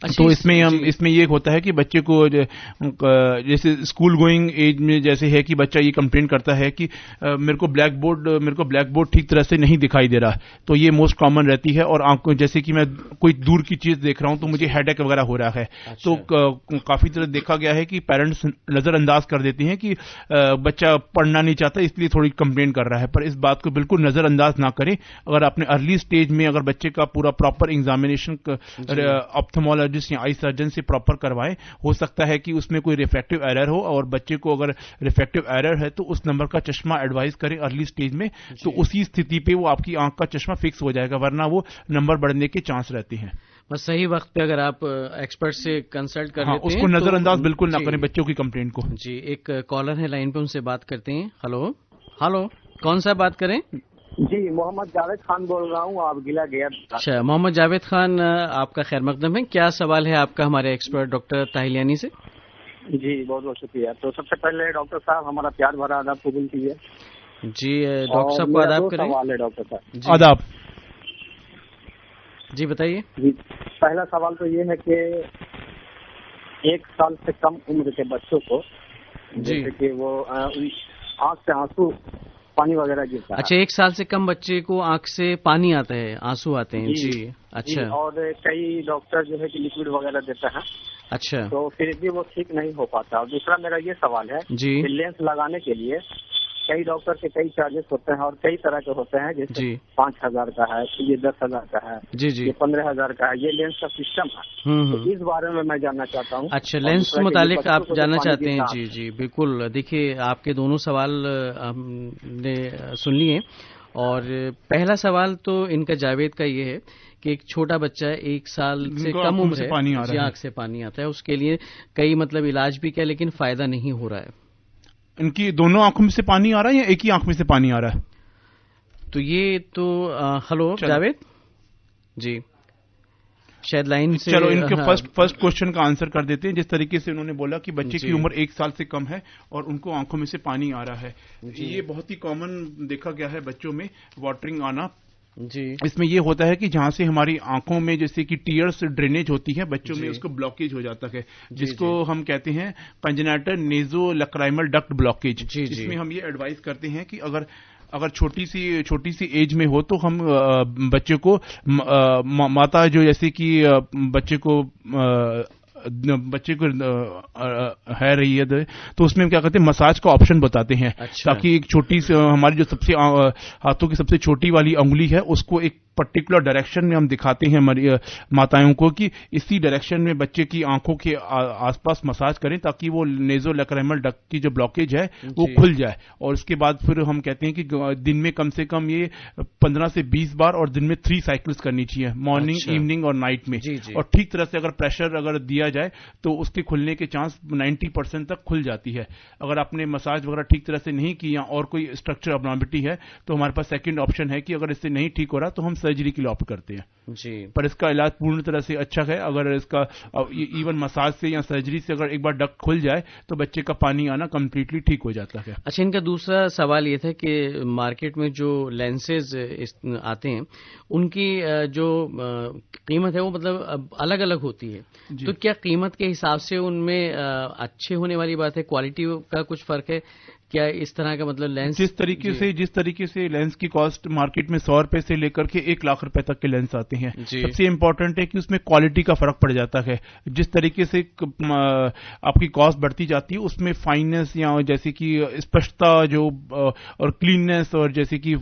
तो इसमें ये होता है कि बच्चे को जैसे स्कूल गोइंग एज में जैसे है कि बच्चा ये कंप्लेन करता है कि मेरे को ब्लैक बोर्ड ठीक तरह से नहीं दिखाई दे रहा, तो ये मोस्ट कॉमन रहती है। और आंखों, जैसे कि मैं कोई दूर की चीज देख रहा हूं तो मुझे हेडेक वगैरह हो रहा है। तो काफी तरह देखा गया है कि पेरेंट्स नजरअंदाज कर देते हैं कि बच्चा पढ़ना नहीं चाहता इसलिए थोड़ी कंप्लेन कर रहा है, पर इस बात को बिल्कुल नजरअंदाज ना करें। अगर आपने अर्ली स्टेज में अगर बच्चे का पूरा प्रॉपर एग्जामिनेशन ऑप्थेमोलॉजिस्ट या आई सर्जन से प्रॉपर करवाएं, हो सकता है कि उसमें कोई रिफ्रैक्टिव एरर हो, और बच्चे को अगर रिफ्रैक्टिव एरर है तो उस नंबर का चश्मा एडवाइस करें अर्ली स्टेज में, तो उसी स्थिति पे वो आपकी आंख का चश्मा फिक्स हो जाएगा, वरना वो नंबर बढ़ने के चांस रहते हैं। बस सही वक्त पे अगर आप एक्सपर्ट से कंसल्ट कर लेते हैं, उसको नजरअंदाज बिल्कुल ना करें बच्चों की कंप्लेंट को। जी, एक कॉलर है लाइन पे, उनसे बात करते हैं। हेलो, कौन सा बात करें? जी, मोहम्मद जावेद खान बोल रहा हूँ, आप गिला गया। अच्छा, मोहम्मद जावेद खान, आपका खैर मकदम है। क्या सवाल है आपका हमारे एक्सपर्ट डॉक्टर ताहिलियानी से? जी, बहुत बहुत शुक्रिया। तो सबसे पहले डॉक्टर साहब हमारा प्यार भरा आदाब कबूल कीजिए। जी, डॉक्टर साहब को आदाब करें। सवाल है डॉक्टर साहब। आदाब। जी बताइए। जी, पहला सवाल तो ये है कि 1 साल से कम उम्र के बच्चों को, जैसे कि वो आंख से आंसू पानी वगैरह गिरता है। अच्छा, 1 साल से कम बच्चे को आंख से पानी आता है, आंसू आते हैं। जी अच्छा। और कई डॉक्टर जो है कि लिक्विड वगैरह देते हैं। अच्छा, तो फिर भी वो ठीक नहीं हो पाता। और दूसरा मेरा ये सवाल है कि लेंस लगाने के लिए कई डॉक्टर के कई चार्जेस होते हैं, और कई तरह के होते हैं, जैसे 5,000 का है, ये 10,000 का है, ये 15,000 का है, ये लेंस का सिस्टम है। तो इस बारे में मैं जानना चाहता हूँ। अच्छा, लेंस के मुतालिक आप जानना चाहते हैं? जी जी बिल्कुल। देखिए, आपके दोनों सवाल हमने सुन लिए, और पहला सवाल तो इनका जावेद का ये है कि एक छोटा बच्चा 1 साल से कम उम्र है, आंख से पानी आता है, उसके लिए कई मतलब इलाज भी किया, लेकिन फायदा नहीं हो रहा है। इनकी दोनों आंखों में से पानी आ रहा है या एक ही आंख में से पानी आ रहा है? तो ये तो हेलो जावेद जी, शायद लाइन से। चलो, इनके फर्स्ट क्वेश्चन का आंसर कर देते हैं। जिस तरीके से उन्होंने बोला कि बच्चे की उम्र 1 साल से कम है और उनको आंखों में से पानी आ रहा है, ये बहुत ही कॉमन देखा गया है बच्चों में, वाटरिंग आना। जी, इसमें ये होता है कि जहां से हमारी आंखों में जैसे कि टीयर्स ड्रेनेज होती है, बच्चों में उसको ब्लॉकेज हो जाता है, जिसको हम कहते हैं कंजेनिटल नेज़ोलैक्राइमल डक्ट ब्लॉकेज। जिसमें हम ये एडवाइस करते हैं कि अगर छोटी सी एज में हो तो हम बच्चे को माता जो जैसे कि बच्चे को है रही है, तो उसमें क्या करते हैं, मसाज का ऑप्शन बताते हैं। अच्छा। ताकि एक छोटी सी हमारी जो सबसे हाथों की सबसे छोटी वाली अंगुली है उसको एक पर्टिकुलर डायरेक्शन में हम दिखाते हैं माताओं को कि इसी डायरेक्शन में बच्चे की आंखों के आसपास मसाज करें ताकि वो नेजोलैक्रिमल डक्ट की जो ब्लॉकेज है वो खुल जाए। और उसके बाद फिर हम कहते हैं कि दिन में कम से कम ये 15 से 20 बार और दिन में 3 साइकिल्स करनी चाहिए, मॉर्निंग, इवनिंग और नाइट में। और ठीक तरह से अगर प्रेशर अगर दिया जाए तो उसके खुलने के चांस 90% तक खुल जाती है। अगर आपने मसाज वगैरह ठीक तरह से नहीं की या और कोई स्ट्रक्चर अबनॉर्मलिटी है तो हमारे पास सेकंड ऑप्शन है कि अगर इससे नहीं ठीक हो रहा तो हम सर्जरी के लिए ऑप्ट करते हैं जी। पर इसका इलाज पूर्ण तरह से अच्छा है। अगर इसका इवन मसाज से या सर्जरी से अगर एक बार डक्ट खुल जाए तो बच्चे का पानी आना कंप्लीटली ठीक हो जाता है। अच्छा, इनका दूसरा सवाल ये था कि मार्केट में जो लेंसेज आते हैं उनकी जो कीमत है वो मतलब अलग अलग होती है, तो क्या कीमत के हिसाब से उनमें अच्छे होने वाली बात है, क्वालिटी का कुछ फर्क है क्या? इस तरह का मतलब लेंस जिस तरीके से लेंस की कॉस्ट मार्केट में 100 रुपए से लेकर के 1 लाख रुपए तक के लेंस आते हैं, सबसे इंपॉर्टेंट है कि उसमें क्वालिटी का फर्क पड़ जाता है। जिस तरीके से आपकी कॉस्ट बढ़ती जाती है उसमें फाइननेस या जैसे कि स्पष्टता जो और क्लीननेस और जैसे कि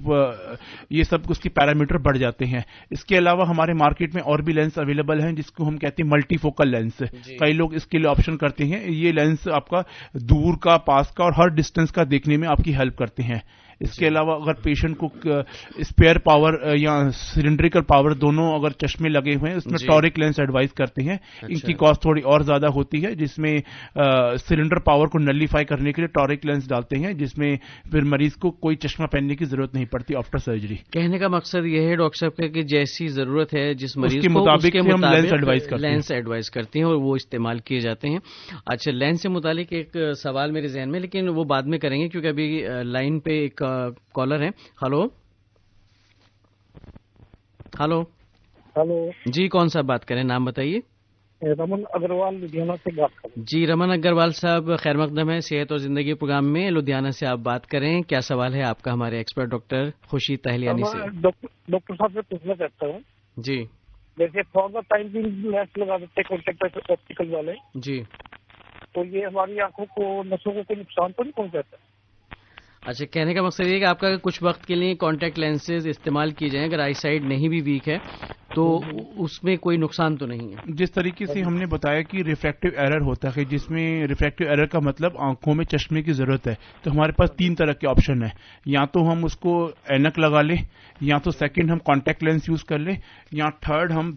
ये सब उसकी पैरामीटर बढ़ जाते हैं। इसके अलावा हमारे मार्केट में और भी लेंस अवेलेबल हैं जिसको हम कहते हैं मल्टीफोकल लेंस। कई लोग इसके लिए ऑप्शन करते हैं। ये लेंस आपका दूर का, पास का और हर डिस्टेंस का देखने में आपकी हेल्प करते हैं। इसके अलावा अगर पेशेंट को स्पेयर पावर या सिलेंड्रिकल पावर दोनों अगर चश्मे लगे हुए हैं उसमें टॉरिक लेंस एडवाइस करते हैं। इनकी कॉस्ट थोड़ी और ज्यादा होती है जिसमें सिलेंडर पावर को नलिफाई करने के लिए टॉरिक लेंस डालते हैं जिसमें फिर मरीज को कोई चश्मा पहनने की जरूरत नहीं पड़ती आफ्टर सर्जरी। कहने का मकसद यह है डॉक्टर साहब कि जैसी जरूरत है जिस मरीज को मुताबिक हम लेंस एडवाइस करते हैं और वो इस्तेमाल किए जाते हैं। अच्छा, लेंस से मुतालिक एक सवाल मेरे जहन में, लेकिन वो बाद में करेंगे क्योंकि अभी लाइन पे एक कॉलर है। हेलो हेलो हेलो जी, कौन सा बात करें, नाम बताइए। रमन अग्रवाल लुधियाना से बात कर रहे हैं। जी रमन अग्रवाल साहब, खैर मकदम है सेहत और जिंदगी प्रोग्राम में, लुधियाना से आप बात करें। क्या सवाल है आपका हमारे एक्सपर्ट डॉक्टर खुशी तहलियानी से? डॉक्टर साहब से पूछना चाहता हूँ जी, जैसे फॉर द टाइम भी लेंस लगा देते कॉन्टेक्ट ऑप्टिकल वाले जी, तो ये हमारी आंखों को, नसों को कोई नुकसान तो नहीं पहुंचाता? अच्छा, कहने का मकसद ये कि आपका कुछ वक्त के लिए कॉन्टैक्ट लेंसेज इस्तेमाल किए जाएं अगर आई साइड नहीं भी वीक है तो उसमें कोई नुकसान तो नहीं है? जिस तरीके से हमने बताया कि रिफ्रैक्टिव एरर होता है, जिसमें रिफ्रैक्टिव एरर का मतलब आंखों में चश्मे की जरूरत है, तो हमारे पास 3 तरह के ऑप्शन है। या तो हम उसको ऐनक लगा लें, या तो सेकंड हम कॉन्टैक्ट लेंस यूज कर लें, या थर्ड हम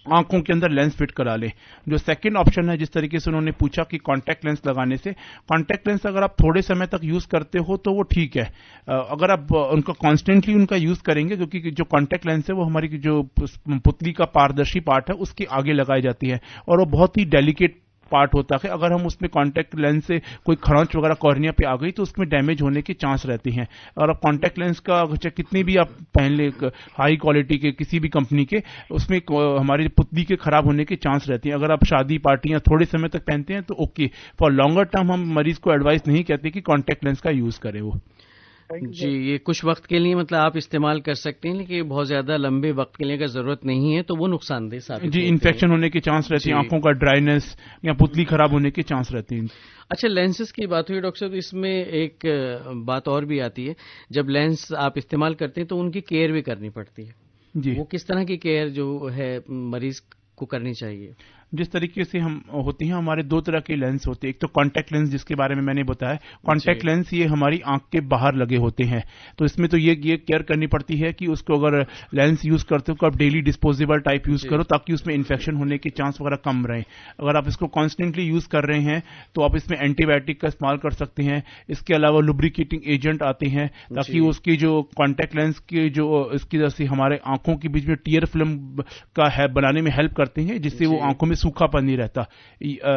आंखों के अंदर लेंस फिट करा लें। जो सेकंड ऑप्शन है, जिस तरीके से उन्होंने पूछा कि कॉन्टैक्ट लेंस लगाने से, कॉन्टैक्ट लेंस अगर आप थोड़े समय तक यूज करते हो तो वो ठीक है। अगर आप उनका कॉन्स्टेंटली उनका यूज करेंगे, क्योंकि जो कॉन्टैक्ट लेंस है वो हमारी जो पुतली का पारदर्शी पार्ट है उसके आगे लगाई जाती है और वो बहुत ही डेलिकेट पार्ट होता है। अगर हम उसमें कॉन्टैक्ट लेंस से कोई खरोंच वगैरह कॉर्निया पे आ गई तो उसमें डैमेज होने के चांस रहते हैं। और आप कॉन्टैक्ट लेंस का कितनी भी आप पहन ले हाई क्वालिटी के किसी भी कंपनी के, उसमें हमारी पुतली के खराब होने के चांस रहते हैं। अगर आप शादी पार्टी या थोड़े समय तक पहनते हैं तो ओके, फॉर लॉन्गर टर्म हम मरीज को एडवाइस नहीं कहते कि कॉन्टैक्ट लेंस का यूज करें वो। जी, ये कुछ वक्त के लिए मतलब आप इस्तेमाल कर सकते हैं, लेकिन बहुत ज्यादा लंबे वक्त के लिए अगर जरूरत नहीं है तो वो नुकसानदेह साबित जी, इन्फेक्शन होने के चांस रहते हैं, आंखों का ड्राइनेस या पुतली खराब होने के चांस रहते हैं। अच्छा, लेंसेज की बात हुई डॉक्टर साहब, इसमें एक बात और भी आती है, जब लेंस आप इस्तेमाल करते हैं तो उनकी केयर भी करनी पड़ती है जी। वो किस तरह की केयर जो है मरीज को करनी चाहिए? जिस तरीके से हम होती हैं, हमारे 2 तरह के लेंस होते हैं। एक तो कॉन्टैक्ट लेंस जिसके बारे में मैंने बताया, कॉन्टैक्ट लेंस ये हमारी आंख के बाहर लगे होते हैं, तो इसमें तो ये केयर करनी पड़ती है कि उसको अगर लेंस यूज करते हो तो आप डेली डिस्पोजेबल टाइप यूज करो ताकि उसमें इन्फेक्शन होने के चांस वगैरह कम रहे। अगर आप इसको कॉन्स्टेंटली यूज कर रहे हैं तो आप इसमें एंटीबायोटिक का इस्तेमाल कर सकते हैं। इसके अलावा लुब्रिकेटिंग एजेंट आते हैं ताकि उसकी जो कॉन्टैक्ट लेंस की जो इसकी वजह से हमारे आंखों के बीच में टीयर फिल्म का है बनाने में हेल्प करते हैं, जिससे वो आंखों में सूखापन नहीं रहता।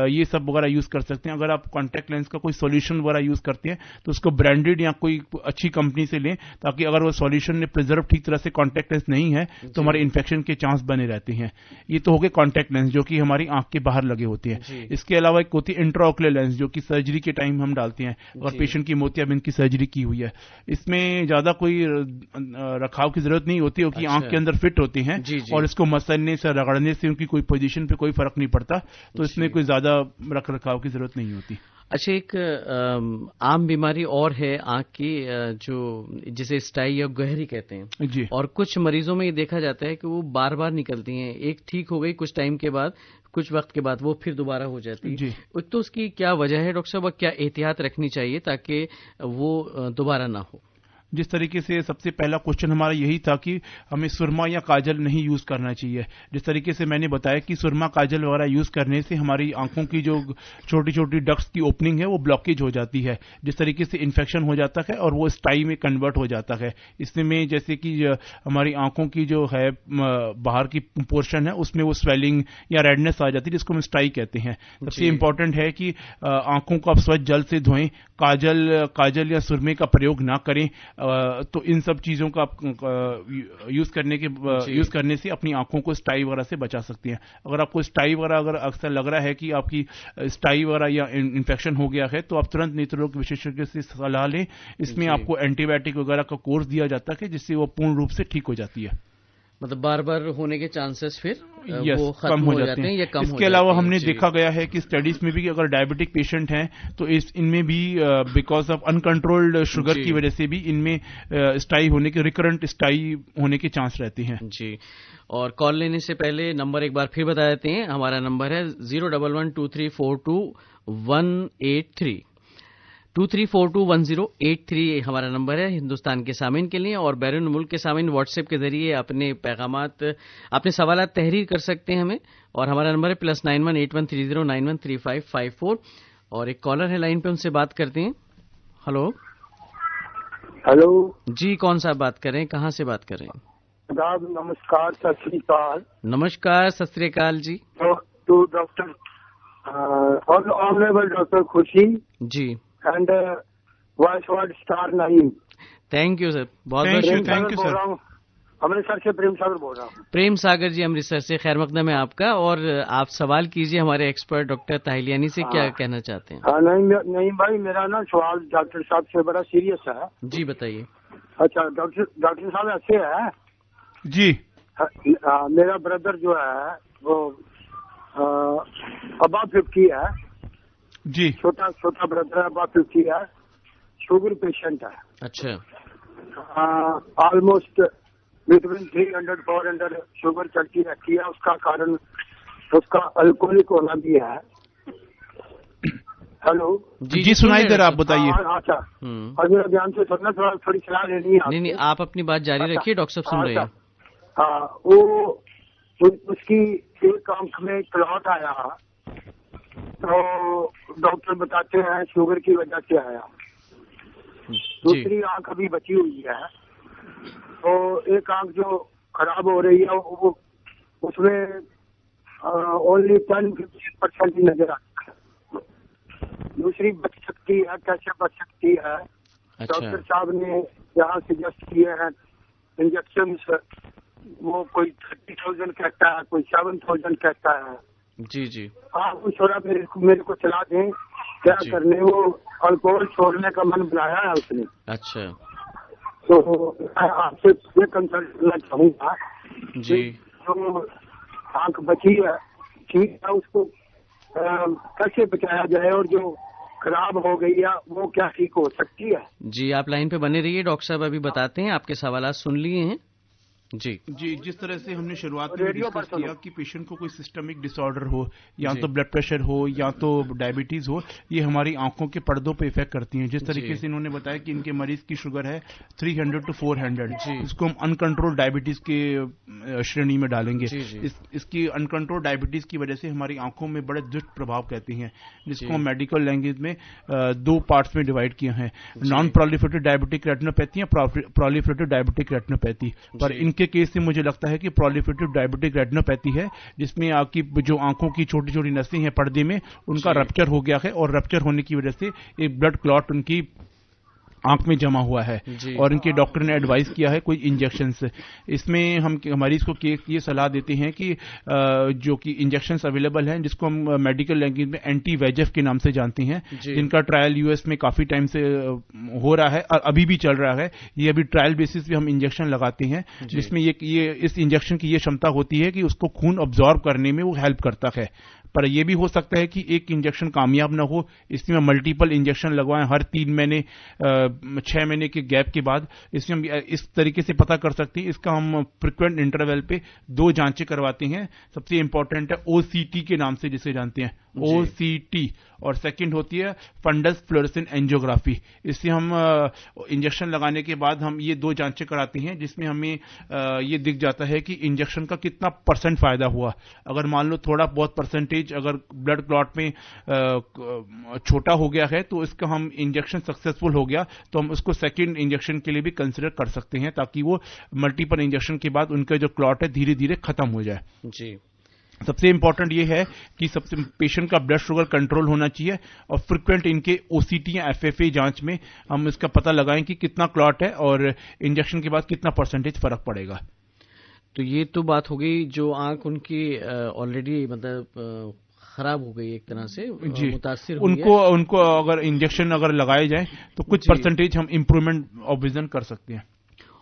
ये सब वगैरह यूज कर सकते हैं। अगर आप कॉन्टैक्ट लेंस का कोई सॉल्यूशन वगैरह यूज करते हैं तो उसको ब्रांडेड या कोई अच्छी कंपनी से लें, ताकि अगर वो सॉल्यूशन ने प्रिजर्व ठीक तरह से कॉन्टैक्ट लेंस नहीं है तो हमारे इन्फेक्शन के चांस बने रहते हैं। ये तो हो गए कॉन्टैक्ट लेंस जो कि हमारी आंख के बाहर लगे होते हैं। इसके अलावा एक होती है इंट्राओकुलर लेंस जो कि सर्जरी के टाइम हम डालते हैं अगर पेशेंट की मोतियाबिंद की सर्जरी की हुई है। इसमें ज्यादा कोई रखाव की जरूरत नहीं होती, क्योंकि आंख के अंदर फिट होते हैं और इसको मसलने से रगड़ने से उनकी कोई पोजीशन पे कोई फर्क नहीं पड़ता, तो इसमें कोई ज्यादा रख रखाव की जरूरत नहीं होती। अच्छा, एक आम बीमारी और है आंख की, जो जिसे स्टाई या गहरी कहते हैं जी। और कुछ मरीजों में ये देखा जाता है कि वो बार बार निकलती हैं। एक ठीक हो गई, कुछ टाइम के बाद, कुछ वक्त के बाद वो फिर दोबारा हो जाती है। तो उसकी क्या वजह है डॉक्टर साहब, और क्या एहतियात रखनी चाहिए ताकि वो दोबारा ना हो? जिस तरीके से सबसे पहला क्वेश्चन हमारा यही था कि हमें सुरमा या काजल नहीं यूज करना चाहिए। जिस तरीके से मैंने बताया कि सुरमा काजल वगैरह यूज करने से हमारी आंखों की जो छोटी छोटी डक्ट्स की ओपनिंग है वो ब्लॉकेज हो जाती है, जिस तरीके से इन्फेक्शन हो जाता है और वो स्टाई में कन्वर्ट हो जाता है। इसमें जैसे कि हमारी आंखों की जो है बाहर की पोर्शन है उसमें वो स्वेलिंग या रेडनेस आ जाती है, जिसको हम स्टाई कहते हैं। सबसे इंपॉर्टेंट है कि आंखों को आप स्वच्छ जल से धोएं, काजल या सुरमे का प्रयोग ना करें। तो इन सब चीजों का यूज करने से अपनी आंखों को स्टाई वगैरह से बचा सकती हैं। अगर आपको स्टाई वगैरह अगर अक्सर लग रहा है कि आपकी स्टाई वगैरह या इन्फेक्शन हो गया है, तो आप तुरंत नेत्ररोग विशेषज्ञ से सलाह लें। इसमें आपको एंटीबायोटिक वगैरह का कोर्स दिया जाता है जिससे वो पूर्ण रूप से ठीक हो जाती है। मतलब बार बार होने के चांसेस फिर वो खत्म हो जाते हैं या कम हो जाते हैं। इसके अलावा हमने देखा गया है कि स्टडीज में भी कि अगर डायबिटिक पेशेंट हैं तो इनमें भी बिकॉज ऑफ अनकंट्रोल्ड शुगर की वजह से भी इनमें स्टाई होने के, रिकरेंट स्टाई होने के चांस रहते हैं। जी। और कॉल लेने से पहले नंबर एक बार फिर बता देते हैं। हमारा नंबर है 01123422183 23421083 हमारा नंबर है हिंदुस्तान के सामीन के लिए। और बैरून मुल्क के सामीन व्हाट्सएप के जरिए अपने पैगामात, अपने सवालात तहरीर कर सकते हैं हमें। और हमारा नंबर है +918130913554। और एक कॉलर है लाइन पे, उनसे बात करते हैं। हेलो जी, कौन सा बात कर रहे हैं, कहाँ से बात कर रहे हैं? नमस्कार, सत श्री अकाल। नमस्कार, सत श्री अकाल जी। तो डॉक्टर ऑनरेबल डॉक्टर खुशी जी एंड वॉइस स्टार नहीं। थैंक यू सर, बहुत बहुत थैंक यू सर। अमृतसर से प्रेम सागर बोल रहा हूँ। प्रेम सागर जी अमृतसर से, खैर मकदम है आपका। और आप सवाल कीजिए हमारे एक्सपर्ट डॉक्टर ताहिलियानी से। क्या कहना चाहते हैं? नहीं भाई, मेरा ना सवाल डॉक्टर साहब से बड़ा सीरियस है। जी बताइए। अच्छा डॉक्टर साहब ऐसे है जी, मेरा ब्रदर जो है वो अबा 50 है जी, छोटा ब्रदर है, अबा 50 है, शुगर पेशेंट है। अच्छा। ऑलमोस्ट बिटवीन 300-400 शुगर चढ़ती रहती है। उसका कारण उसका अल्कोहलिक होना भी है। हेलो जी सुनाई दे रहा, आप बताइए। अच्छा, और मेरा ध्यान से सुनना, थोड़ी सलाह लेनी है। नहीं, आप अपनी बात जारी रखिए, डॉक्टर साहब सुन रहे हैं। वो उसकी एक आंख में क्लॉट आया, तो डॉक्टर बताते हैं शुगर की वजह से आया। दूसरी आंख अभी बची हुई है, तो एक आंख जो खराब हो रही है वो उसमें ओनली 10-15% ही नजर आता है। दूसरी बच सकती है, कैसे बच सकती है? डॉक्टर साहब ने यहाँ सजेस्ट किए हैं इंजेक्शन, वो कोई 30,000 कहता है, कोई 7,000 कहता है। जी जी। आप थोड़ा मेरे को सलाह दें क्या करने। वो अल्कोहल छोड़ने का मन बनाया है उसने। अच्छा। तो आपसे ये कंसल्ट करना चाहूँगा जी, जो आंख बची है ठीक है, उसको कैसे बचाया जाए, और जो खराब हो गई है वो क्या ठीक हो सकती है? जी आप लाइन पे बने रहिए, डॉक्टर साहब अभी बताते हैं। आपके सवाल सुन लिए हैं जी। जिस तरह से हमने शुरुआत में डिस्कस किया कि पेशेंट को कोई सिस्टमिक डिसऑर्डर हो, या तो ब्लड प्रेशर हो या तो डायबिटीज हो, ये हमारी आंखों के पर्दों पे इफेक्ट करती हैं। जिस तरीके से इन्होंने बताया कि इनके मरीज की शुगर है 300-400, इसको हम अनकंट्रोल डायबिटीज के श्रेणी में डालेंगे। इसकी अनकंट्रोल डायबिटीज की वजह से हमारी आंखों में बड़े दुष्ट प्रभाव कहते हैं, जिसको हम मेडिकल लैंग्वेज में 2 पार्ट्स में डिवाइड किए हैं, नॉन प्रोलिफरेटिव डायबिटिक रेटिनोपैथी या प्रोलिफरेटिव डायबिटिक रेटिनोपैथी। पर इनके केस से मुझे लगता है कि प्रोलिफरेटिव डायबिटिक रेटिनोपैथी है, जिसमें आपकी जो आंखों की छोटी छोटी नसें हैं पर्दे में, उनका रप्चर हो गया है, और रप्चर होने की वजह से एक ब्लड क्लॉट उनकी आंख में जमा हुआ है, और इनके डॉक्टर ने एडवाइस किया है कोई इंजेक्शन। इसमें हम मरीज को ये सलाह देते हैं कि जो कि इंजेक्शन अवेलेबल हैं, जिसको हम मेडिकल लैंग्वेज में एंटी वेजेफ के नाम से जानते हैं, जिनका ट्रायल यूएस में काफी टाइम से हो रहा है और अभी भी चल रहा है। ये अभी ट्रायल बेसिस पे हम इंजेक्शन लगाते हैं, जिसमें ये इस इंजेक्शन की ये क्षमता होती है कि उसको खून ऑब्जॉर्व करने में वो हेल्प करता है। पर यह भी हो सकता है कि एक इंजेक्शन कामयाब ना हो, इसमें मल्टीपल इंजेक्शन लगवाएं हर 3 महीने 6 महीने के गैप के बाद। इसमें हम इस तरीके से पता कर सकते हैं। इसका हम फ्रिक्वेंट इंटरवल पे 2 जांचें करवाते हैं। सबसे इंपॉर्टेंट है OCT के नाम से जिसे जानते हैं, OCT, और सेकंड होती है फंडस फ्लोरेसेंट एंजियोग्राफी। इससे हम इंजेक्शन लगाने के बाद हम ये 2 जांचें कराते हैं, जिसमें हमें ये दिख जाता है कि इंजेक्शन का कितना % फायदा हुआ। अगर मान लो थोड़ा बहुत % अगर ब्लड क्लॉट में छोटा हो गया है तो इसका हम इंजेक्शन सक्सेसफुल हो गया तो हम उसको सेकंड इंजेक्शन के लिए भी कंसिडर कर सकते हैं, ताकि वो मल्टीपल इंजेक्शन के बाद उनका जो क्लॉट है धीरे धीरे खत्म हो जाए। जी, सबसे इंपॉर्टेंट ये है कि सबसे पेशेंट का ब्लड शुगर कंट्रोल होना चाहिए और फ्रिक्वेंट इनके OCT या FFA जांच में हम इसका पता लगाएं कि कितना क्लॉट है और इंजेक्शन के बाद कितना % फर्क पड़ेगा। तो ये तो बात हो गई जो आंख उनकी ऑलरेडी मतलब खराब हो गई, एक तरह से मुतासिर हुई है। उनको अगर इंजेक्शन अगर लगाए जाए तो कुछ % हम इंप्रूवमेंट ऑफ विजन कर सकते हैं।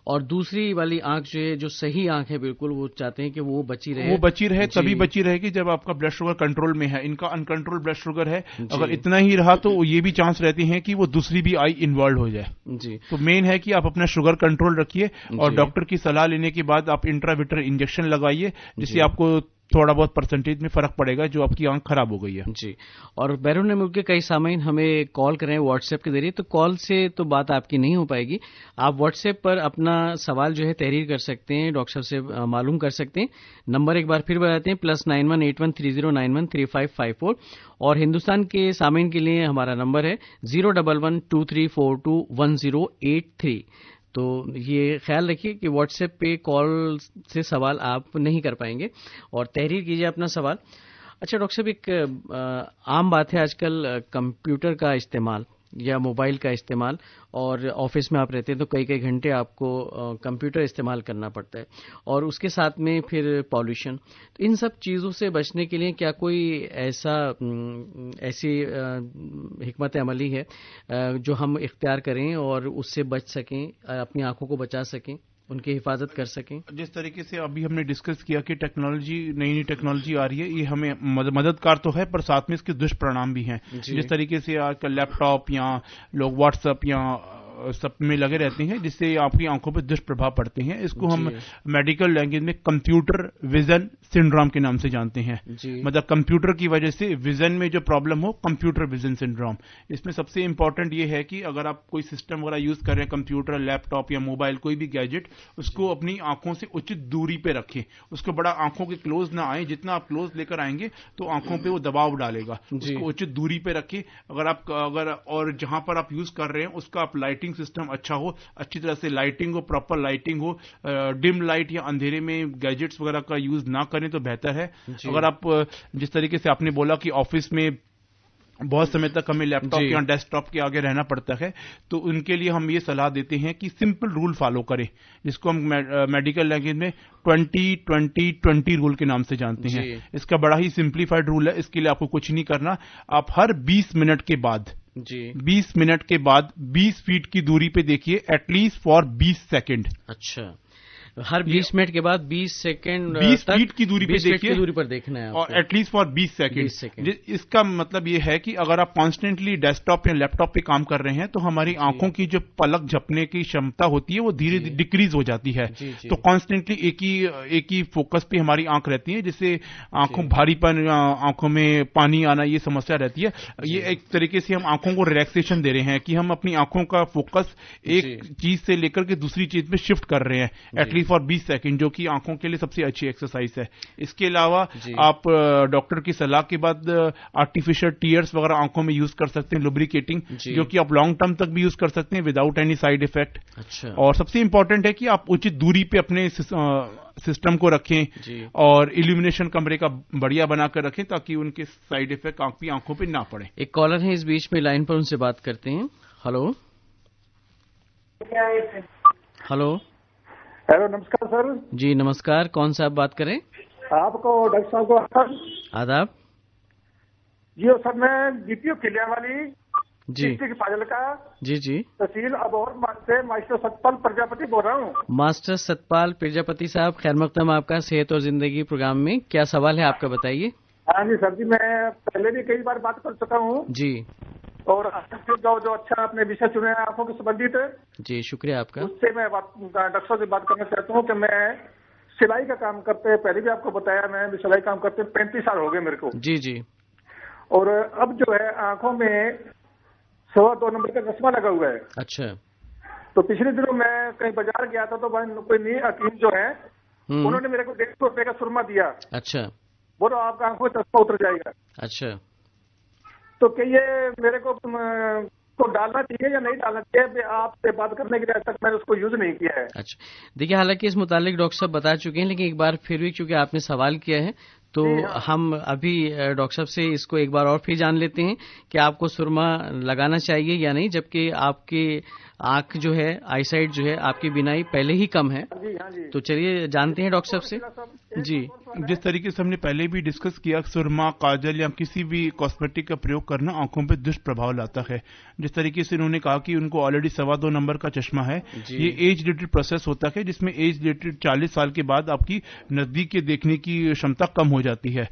और दूसरी वाली आंख जो है, जो सही आंख है बिल्कुल, वो चाहते हैं कि वो बची रहे। वो बची रहे तभी बची रहेगी जब आपका ब्लड शुगर कंट्रोल में है। इनका अनकंट्रोल ब्लड शुगर है, अगर इतना ही रहा तो ये भी चांस रहते हैं कि वो दूसरी भी आई इन्वॉल्व हो जाए। जी, तो मेन है कि आप अपना शुगर कंट्रोल रखिए और डॉक्टर की सलाह लेने के बाद आप इंट्राविट्रेल इंजेक्शन लगाइए, जिससे आपको थोड़ा बहुत % में फर्क पड़ेगा जो आपकी आंख खराब हो गई है। जी, और बैरून मुल्क के कई सामीन हमें कॉल करें व्हाट्सएप के जरिए, तो कॉल से तो बात आपकी नहीं हो पाएगी। आप व्हाट्सएप पर अपना सवाल जो है तहरीर कर सकते हैं, डॉक्टर से मालूम कर सकते हैं। नंबर एक बार फिर बताते हैं, +91 813091 3554, और हिंदुस्तान के सामीन के लिए हमारा नंबर है 011 23421083। तो ये ख्याल रखिए कि व्हाट्सएप पे कॉल से सवाल आप नहीं कर पाएंगे, और तहरीर कीजिए अपना सवाल। अच्छा डॉक्टर साहब, एक आम बात है आजकल कंप्यूटर का इस्तेमाल या मोबाइल का इस्तेमाल, और ऑफिस में आप रहते हैं तो कई कई घंटे आपको कंप्यूटर इस्तेमाल करना पड़ता है, और उसके साथ में फिर पॉल्यूशन। तो इन सब चीज़ों से बचने के लिए क्या कोई ऐसी हिकमत अमली है जो हम इख्तियार करें और उससे बच सकें, अपनी आंखों को बचा सकें, उनकी हिफाजत कर सकें? जिस तरीके से अभी हमने डिस्कस किया कि टेक्नोलॉजी, नई टेक्नोलॉजी आ रही है, ये हमें मददगार तो है पर साथ में इसके दुष्परिणाम भी हैं। जिस तरीके से आजकल लैपटॉप या लोग व्हाट्सएप या सब में लगे रहते हैं, जिससे आपकी आंखों पर दुष्प्रभाव पड़ते हैं। इसको हम मेडिकल लैंग्वेज में कंप्यूटर विजन सिंड्रोम के नाम से जानते हैं। मतलब कंप्यूटर की वजह से विजन में जो प्रॉब्लम हो, कंप्यूटर विजन सिंड्रोम। इसमें सबसे इंपॉर्टेंट ये है कि अगर आप कोई सिस्टम वगैरह यूज कर रहे हैं, कंप्यूटर, लैपटॉप या मोबाइल, कोई भी गैजेट, उसको अपनी आंखों से उचित दूरी पे रखें। उसको बड़ा आंखों के क्लोज ना आए, जितना आप क्लोज लेकर आएंगे तो आंखों पे वो दबाव डालेगा। उसको उचित दूरी पे रखें। अगर और जहां पर आप यूज कर रहे हैं उसका आप लाइटिंग सिस्टम अच्छा हो, अच्छी तरह से लाइटिंग हो, प्रॉपर लाइटिंग हो। डिम लाइट या अंधेरे में गैजेट्स वगैरह का यूज ना करें तो बेहतर है। अगर आप जिस तरीके से आपने बोला कि ऑफिस में बहुत समय तक हमें लैपटॉप या डेस्कटॉप के आगे रहना पड़ता है, तो उनके लिए हम ये सलाह देते हैं कि सिंपल रूल फॉलो करें, जिसको हम मेडिकल लैंग्वेज में 20-20-20 रूल के नाम से जानते हैं। इसका बड़ा ही सिंप्लीफाइड रूल है। इसके लिए आपको कुछ नहीं करना, आप हर 20 मिनट के बाद 20 फीट की दूरी पे देखिए, एटलीस्ट फॉर 20 सेकेंड। अच्छा, हर 20 मिनट के बाद 20 सेकंड 20 फीट की दूरी पे देखिए, 20 फीट की दूरी पर देखना है, और एटलीस्ट फॉर 20 सेकंड। इसका मतलब ये है कि अगर आप कॉन्स्टेंटली डेस्कटॉप या लैपटॉप पे काम कर रहे हैं तो हमारी आंखों की जो पलक झपने की क्षमता होती है वो धीरे धीरे डिक्रीज हो जाती है। तो कॉन्स्टेंटली एक ही फोकस पे हमारी आंख रहती है, जिससे आंखों भारीपन, आंखों में पानी आना, ये समस्या रहती है। ये एक तरीके से हम आंखों को रिलैक्सेशन दे रहे हैं कि हम अपनी आंखों का फोकस एक चीज से लेकर के दूसरी चीज में शिफ्ट कर रहे हैं, एटलीस्ट फॉर 20 सेकंड, जो कि आंखों के लिए सबसे अच्छी एक्सरसाइज है। इसके अलावा आप डॉक्टर की सलाह के बाद आर्टिफिशियल टीयर्स वगैरह आंखों में यूज कर सकते हैं, लुब्रिकेटिंग, जो कि आप लॉन्ग टर्म तक भी यूज कर सकते हैं विदाउट एनी साइड इफेक्ट। अच्छा। और सबसे इंपॉर्टेंट है कि आप उचित दूरी पे अपने सिस्टम को रखें और इल्यूमिनेशन कमरे का बढ़िया बनाकर रखें, ताकि उनके साइड इफेक्ट आपकी आंखों पे ना पड़े। एक कॉलर है इस बीच में लाइन पर, उनसे बात करते हैं। हेलो हेलो हेलो, नमस्कार सर। जी नमस्कार, कौन सा आप बात करें? आपको डॉक्टर साहब को आदाब। जी सर, मैं जीपीओ किले वाली डिस्ट्रिक्ट फाजिलका जी तहसील अबोहर से मास्टर सतपाल प्रजापति बोल रहा हूँ। मास्टर सतपाल प्रजापति साहब, खैर मकदम आपका सेहत और जिंदगी प्रोग्राम में। क्या सवाल है आपका, बताइए। हाँ जी सर जी, मैं पहले भी कई बार बात कर चुका हूँ जी, और जो अच्छा आपने विषय चुने हैं आंखों के संबंधित, जी शुक्रिया आपका। उससे मैं डॉक्टर साहब से बात करना चाहता हूँ कि मैं सिलाई का काम करते हैं, पहले भी आपको बताया, मैं भी सिलाई काम करते 35 साल हो गए मेरे को। जी जी। और अब जो है आंखों में 2.25 नंबर का चश्मा लगा हुआ है। अच्छा। तो पिछले दिनों मैं कहीं बाजार गया था तो कोई नई हकीम जो है उन्होंने मेरे को 150 रुपए का सुरमा दिया। अच्छा। बोलो आपका आंखों में चश्मा उतर जाएगा। अच्छा। तो क्या ये मेरे को डालना चाहिए या नहीं डालना चाहिए? आपसे बात करने के लिए तक मैंने उसको यूज नहीं किया है। अच्छा, देखिए हालांकि इस मुतालिक डॉक्टर साहब बता चुके हैं, लेकिन एक बार फिर भी क्योंकि आपने सवाल किया है तो हम अभी डॉक्टर साहब से इसको एक बार और फिर जान लेते हैं कि आपको सुरमा लगाना चाहिए या नहीं, जबकि आपके आंख जो है, आईसाइट जो है, आपकी बीनाई पहले ही कम है। हाँ जी। तो चलिए जानते हैं डॉक्टर साहब से। जी, जिस तरीके से हमने पहले भी डिस्कस किया, सुरमा, काजल या किसी भी कॉस्मेटिक का प्रयोग करना आंखों पर दुष्प्रभाव लाता है। जिस तरीके से उन्होंने कहा कि उनको ऑलरेडी 2.25 नंबर का चश्मा है, ये एज रिलेटेड प्रोसेस होता है, जिसमें एज रिलेटेड 40 साल के बाद आपकी नजदीक के देखने की क्षमता कम हो जाती है,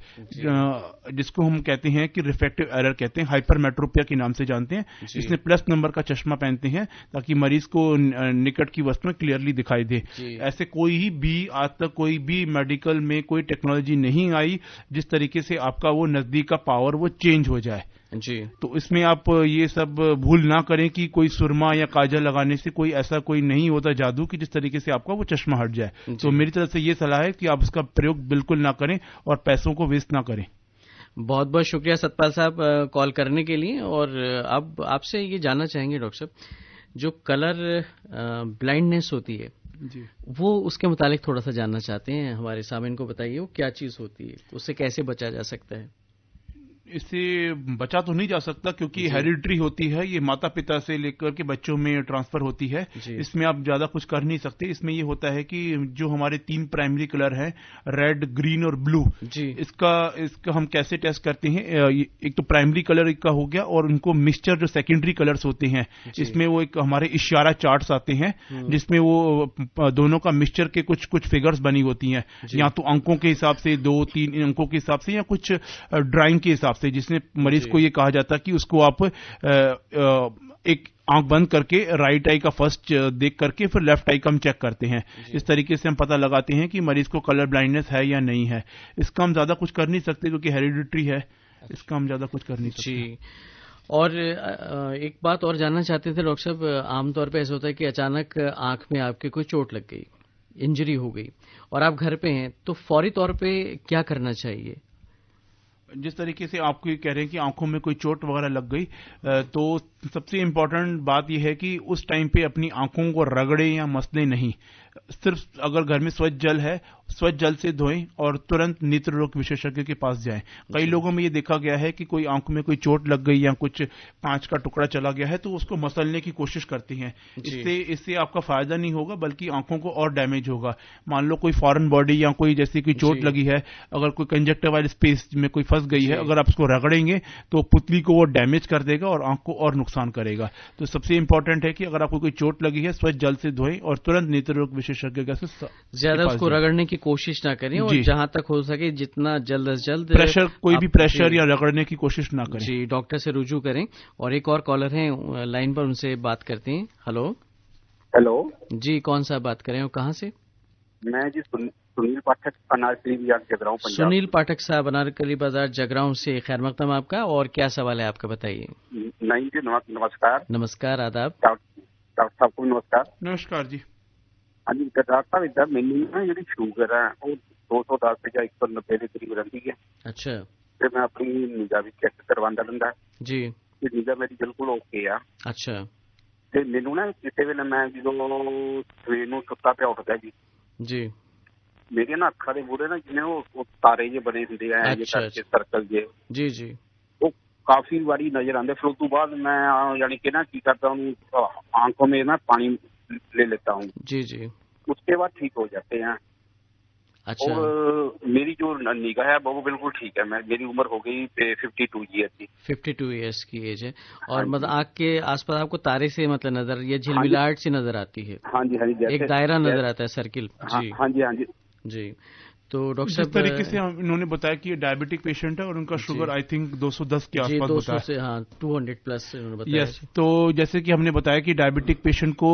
जिसको हम कहते हैं कि रिफ्रैक्टिव एरर कहते हैं, हाइपरमेट्रोपिया के नाम से जानते हैं। इसमें प्लस नंबर का चश्मा पहनते हैं ताकि मरीज को निकट की वस्तुएं क्लियरली दिखाई दे। ऐसे कोई भी आज तक कोई भी मेडिकल में कोई टेक्नोलॉजी नहीं आई जिस तरीके से आपका वो नजदीक का पावर वो चेंज हो जाए। जी, तो इसमें आप ये सब भूल ना करें कि कोई सुरमा या काजल लगाने से कोई ऐसा कोई नहीं होता जादू कि जिस तरीके से आपका वो चश्मा हट जाए। तो मेरी तरफ से ये सलाह है कि आप उसका प्रयोग बिल्कुल ना करें और पैसों को वेस्ट ना करें। बहुत बहुत शुक्रिया सतपाल साहब कॉल करने के लिए। और अब आपसे ये जानना चाहेंगे डॉक्टर साहब, जो कलर ब्लाइंडनेस होती है जी, वो उसके मुतालिक थोड़ा सा जानना चाहते हैं, हमारे सामने को बताइए वो क्या चीज होती है, उससे कैसे बचा जा सकता है? इससे बचा तो नहीं जा सकता क्योंकि हेरिडिटरी होती है, ये माता पिता से लेकर के बच्चों में ट्रांसफर होती है। इसमें आप ज्यादा कुछ कर नहीं सकते। इसमें ये होता है कि जो हमारे 3 प्राइमरी कलर हैं, रेड, ग्रीन और ब्लू, इसका हम कैसे टेस्ट करते हैं? एक तो प्राइमरी कलर का हो गया और उनको मिक्सचर जो सेकेंडरी कलर्स होते हैं, इसमें वो एक हमारे इशारा चार्ट्स आते हैं जिसमें वो दोनों का मिक्सचर के कुछ कुछ फिगर्स बनी होती हैं, या तो अंकों के हिसाब से 2-3 अंकों के हिसाब से या कुछ ड्राइंग के हिसाब से, जिसमें मरीज को ये कहा जाता है कि उसको आप एक आंख बंद करके राइट आई का फर्स्ट देख करके फिर लेफ्ट आई का हम चेक करते हैं। इस तरीके से हम पता लगाते हैं कि मरीज को कलर ब्लाइंडनेस है या नहीं है। इसका हम ज्यादा कुछ कर नहीं सकते क्योंकि हेरिडिटरी है, इसका हम ज्यादा कुछ कर नहीं सकते। जी, और एक बात और जानना चाहते थे डॉक्टर साहब, आमतौर पे ऐसा होता है कि अचानक आंख में आपके कोई चोट लग गई, इंजरी हो गई और आप घर पे हैं, तो फौरी तौर पे क्या करना चाहिए? जिस तरीके से आप कह रहे हैं कि आंखों में कोई चोट वगैरह लग गई, तो सबसे इम्पोर्टेंट बात यह है कि उस टाइम पे अपनी आंखों को रगड़े या मसले नहीं। सिर्फ अगर घर में स्वच्छ जल है, स्वच्छ जल से धोएं और तुरंत नेत्र रोग विशेषज्ञ के पास जाएं। कई लोगों में ये देखा गया है कि कोई आंख में कोई चोट लग गई या कुछ कांच का टुकड़ा चला गया है तो उसको मसलने की कोशिश करते हैं। इससे आपका फायदा नहीं होगा बल्कि आंखों को और डैमेज होगा। मान लो कोई फॉरेन बॉडी या कोई जैसी कोई चोट लगी है, अगर कोई कंजक्टिवाइल स्पेस में कोई फंस गई है, अगर आप उसको रगड़ेंगे तो पुतली को वो डैमेज कर देगा और आंख को और नुकसान करेगा। तो सबसे इंपॉर्टेंट है कि अगर आपको कोई चोट लगी है, स्वच्छ जल से धोएं और तुरंत नेत्र रोग विशेषज्ञ के ज्यादा उसको रगड़ने की कोशिश ना करें और जहां तक हो सके जितना जल्द से जल्द प्रेशर, कोई भी प्रेशर या रगड़ने की कोशिश ना करें। जी, डॉक्टर से रुजू करें। और एक और कॉलर हैं लाइन पर, उनसे बात करते हैं। हेलो जी, कौन सा बात करें और कहाँ से? मैं जी सुनील पाठक, अनारकली बाजार जगरांव, पंजाब। सुनील पाठक साहब, अनारकली बाजार जगरांव से, खैर मकदम आपका। और क्या सवाल है आपका, बताइए। नहीं जी, नमस्कार। नमस्कार, आदाब। डॉक्टर साहब को नमस्कार। नमस्कार जी। हाँ जी, डॉक्टर साहब इधर मैंने ना जी शुगर है वो 210 या 190 के करीब रहती है। अच्छा। फिर मैं अपनी निगाह भी चेक करवांदा रहा जी, निगाह मेरी बिल्कुल ओके है। अच्छा। ਤੇ ਮੈਨੂੰ ਨਾ ਕਿਸੇ ਵੇਲੇ ਮੈਂ ਜਦੋਂ ਸਵੇਰ ਨੂੰ ਸੁੱਤਾ ਪਿਆ ਉੱਠਦਾ ਜੀ ਮੇਰੀਆਂ ਨਾ ਅੱਖਾਂ ਦੇ ਮੂਹਰੇ ਨਾ ਜਿਵੇਂ ਉਹ ਤਾਰੇ ਜਿਹੇ ਬਣੇ ਹੁੰਦੇ ਆ ਜੇ ਕਰਕੇ ਸਰਕਲ ਜੇ ਜੀ ਜੀ ਉਹ ਕਾਫੀ ਵਾਰੀ ਨਜ਼ਰ ਆਉਂਦੇ। ਫਿਰ ਉਸ ਤੋਂ ਬਾਅਦ मैं यानी कि ना की करता हूँ, आंखों में ना पानी ले लेता हूँ। जी जी, उसके बाद ठीक हो जाते हैं। अच्छा। और मेरी जो निगाह है वो बिल्कुल ठीक है। मेरी उम्र हो गई 52 ईयर की। 52 ईयर्स की एज है। और मतलब आँख के आसपास आपको तारे से मतलब नजर, ये झिलमिलाहट सी नजर आती है? हाँ जी, हाँ जी, एक दायरा नजर आता है, सर्किल। जी हाँ जी, हाँ जी जी। तो डॉक्टर साहब, जिस तरीके से इन्होंने बताया कि ये डायबिटिक पेशेंट है और उनका शुगर आई थिंक 210 के आसपास बताया। से 200 प्लस इन्होंने बताया। यस, तो जैसे कि हमने बताया कि डायबिटिक पेशेंट को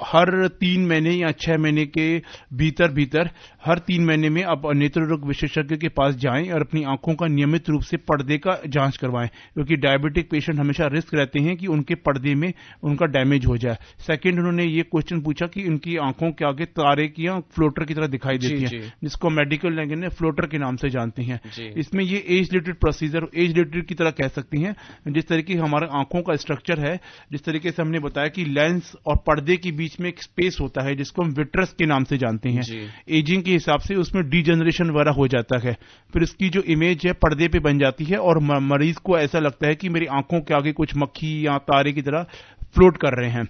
हर 3 महीने या 6 महीने के भीतर हर 3 महीने में आप नेत्र रोग विशेषज्ञ के पास जाएं और अपनी आंखों का नियमित रूप से पर्दे का जांच करवाएं, क्योंकि डायबिटिक पेशेंट हमेशा रिस्क रहते हैं कि उनके पर्दे में उनका डैमेज हो जाए। सेकंड, उन्होंने ये क्वेश्चन पूछा कि उनकी आंखों के आगे तारे की या फ्लोटर की तरह दिखाई देती है, जिसको मेडिकल लैंग्वेज में फ्लोटर के नाम से जानते हैं। इसमें ये age related procedure, age related की तरह कह सकती हैं। जिस तरीके हमारे आंखों का स्ट्रक्चर है, जिस तरीके से हमने बताया कि लेंस और पर्दे के बीच में एक स्पेस होता है जिसको हम विट्रस के नाम से जानते हैं। एजिंग के हिसाब से उसमें डीजनरेशन वगैरह हो जाता है, फिर इसकी जो इमेज है पर्दे पे बन जाती है और मरीज को ऐसा लगता है कि मेरी आंखों के आगे कुछ मक्खी या तारे की तरह फ्लोट कर रहे हैं।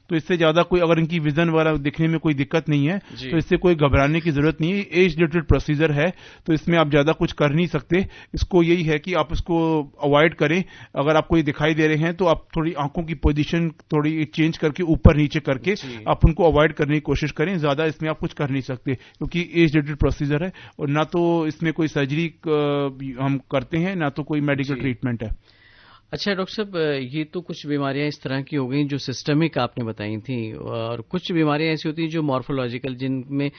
तो इससे ज्यादा कोई, अगर इनकी विजन वगैरह दिखने में कोई दिक्कत नहीं है तो इससे कोई घबराने की जरूरत नहीं है। एज रिलेटेड प्रोसीजर है तो इसमें आप ज्यादा कुछ कर नहीं सकते। इसको यही है कि आप इसको अवॉइड करें। अगर आपको ये दिखाई दे रहे हैं तो आप थोड़ी आंखों की पोजीशन थोड़ी चेंज करके ऊपर नीचे करके आप उनको अवॉइड करने की कोशिश करें। ज्यादा इसमें आप कुछ कर नहीं सकते क्योंकि एज रिलेटेड प्रोसीजर है और ना तो इसमें कोई सर्जरी हम करते हैं ना तो कोई मेडिकल ट्रीटमेंट है। अच्छा डॉक्टर साहब, ये तो कुछ बीमारियां इस तरह की हो गई जो सिस्टमिक आपने बताई थी, और कुछ बीमारियां ऐसी होती हैं जो मॉर्फोलॉजिकल, जिनमें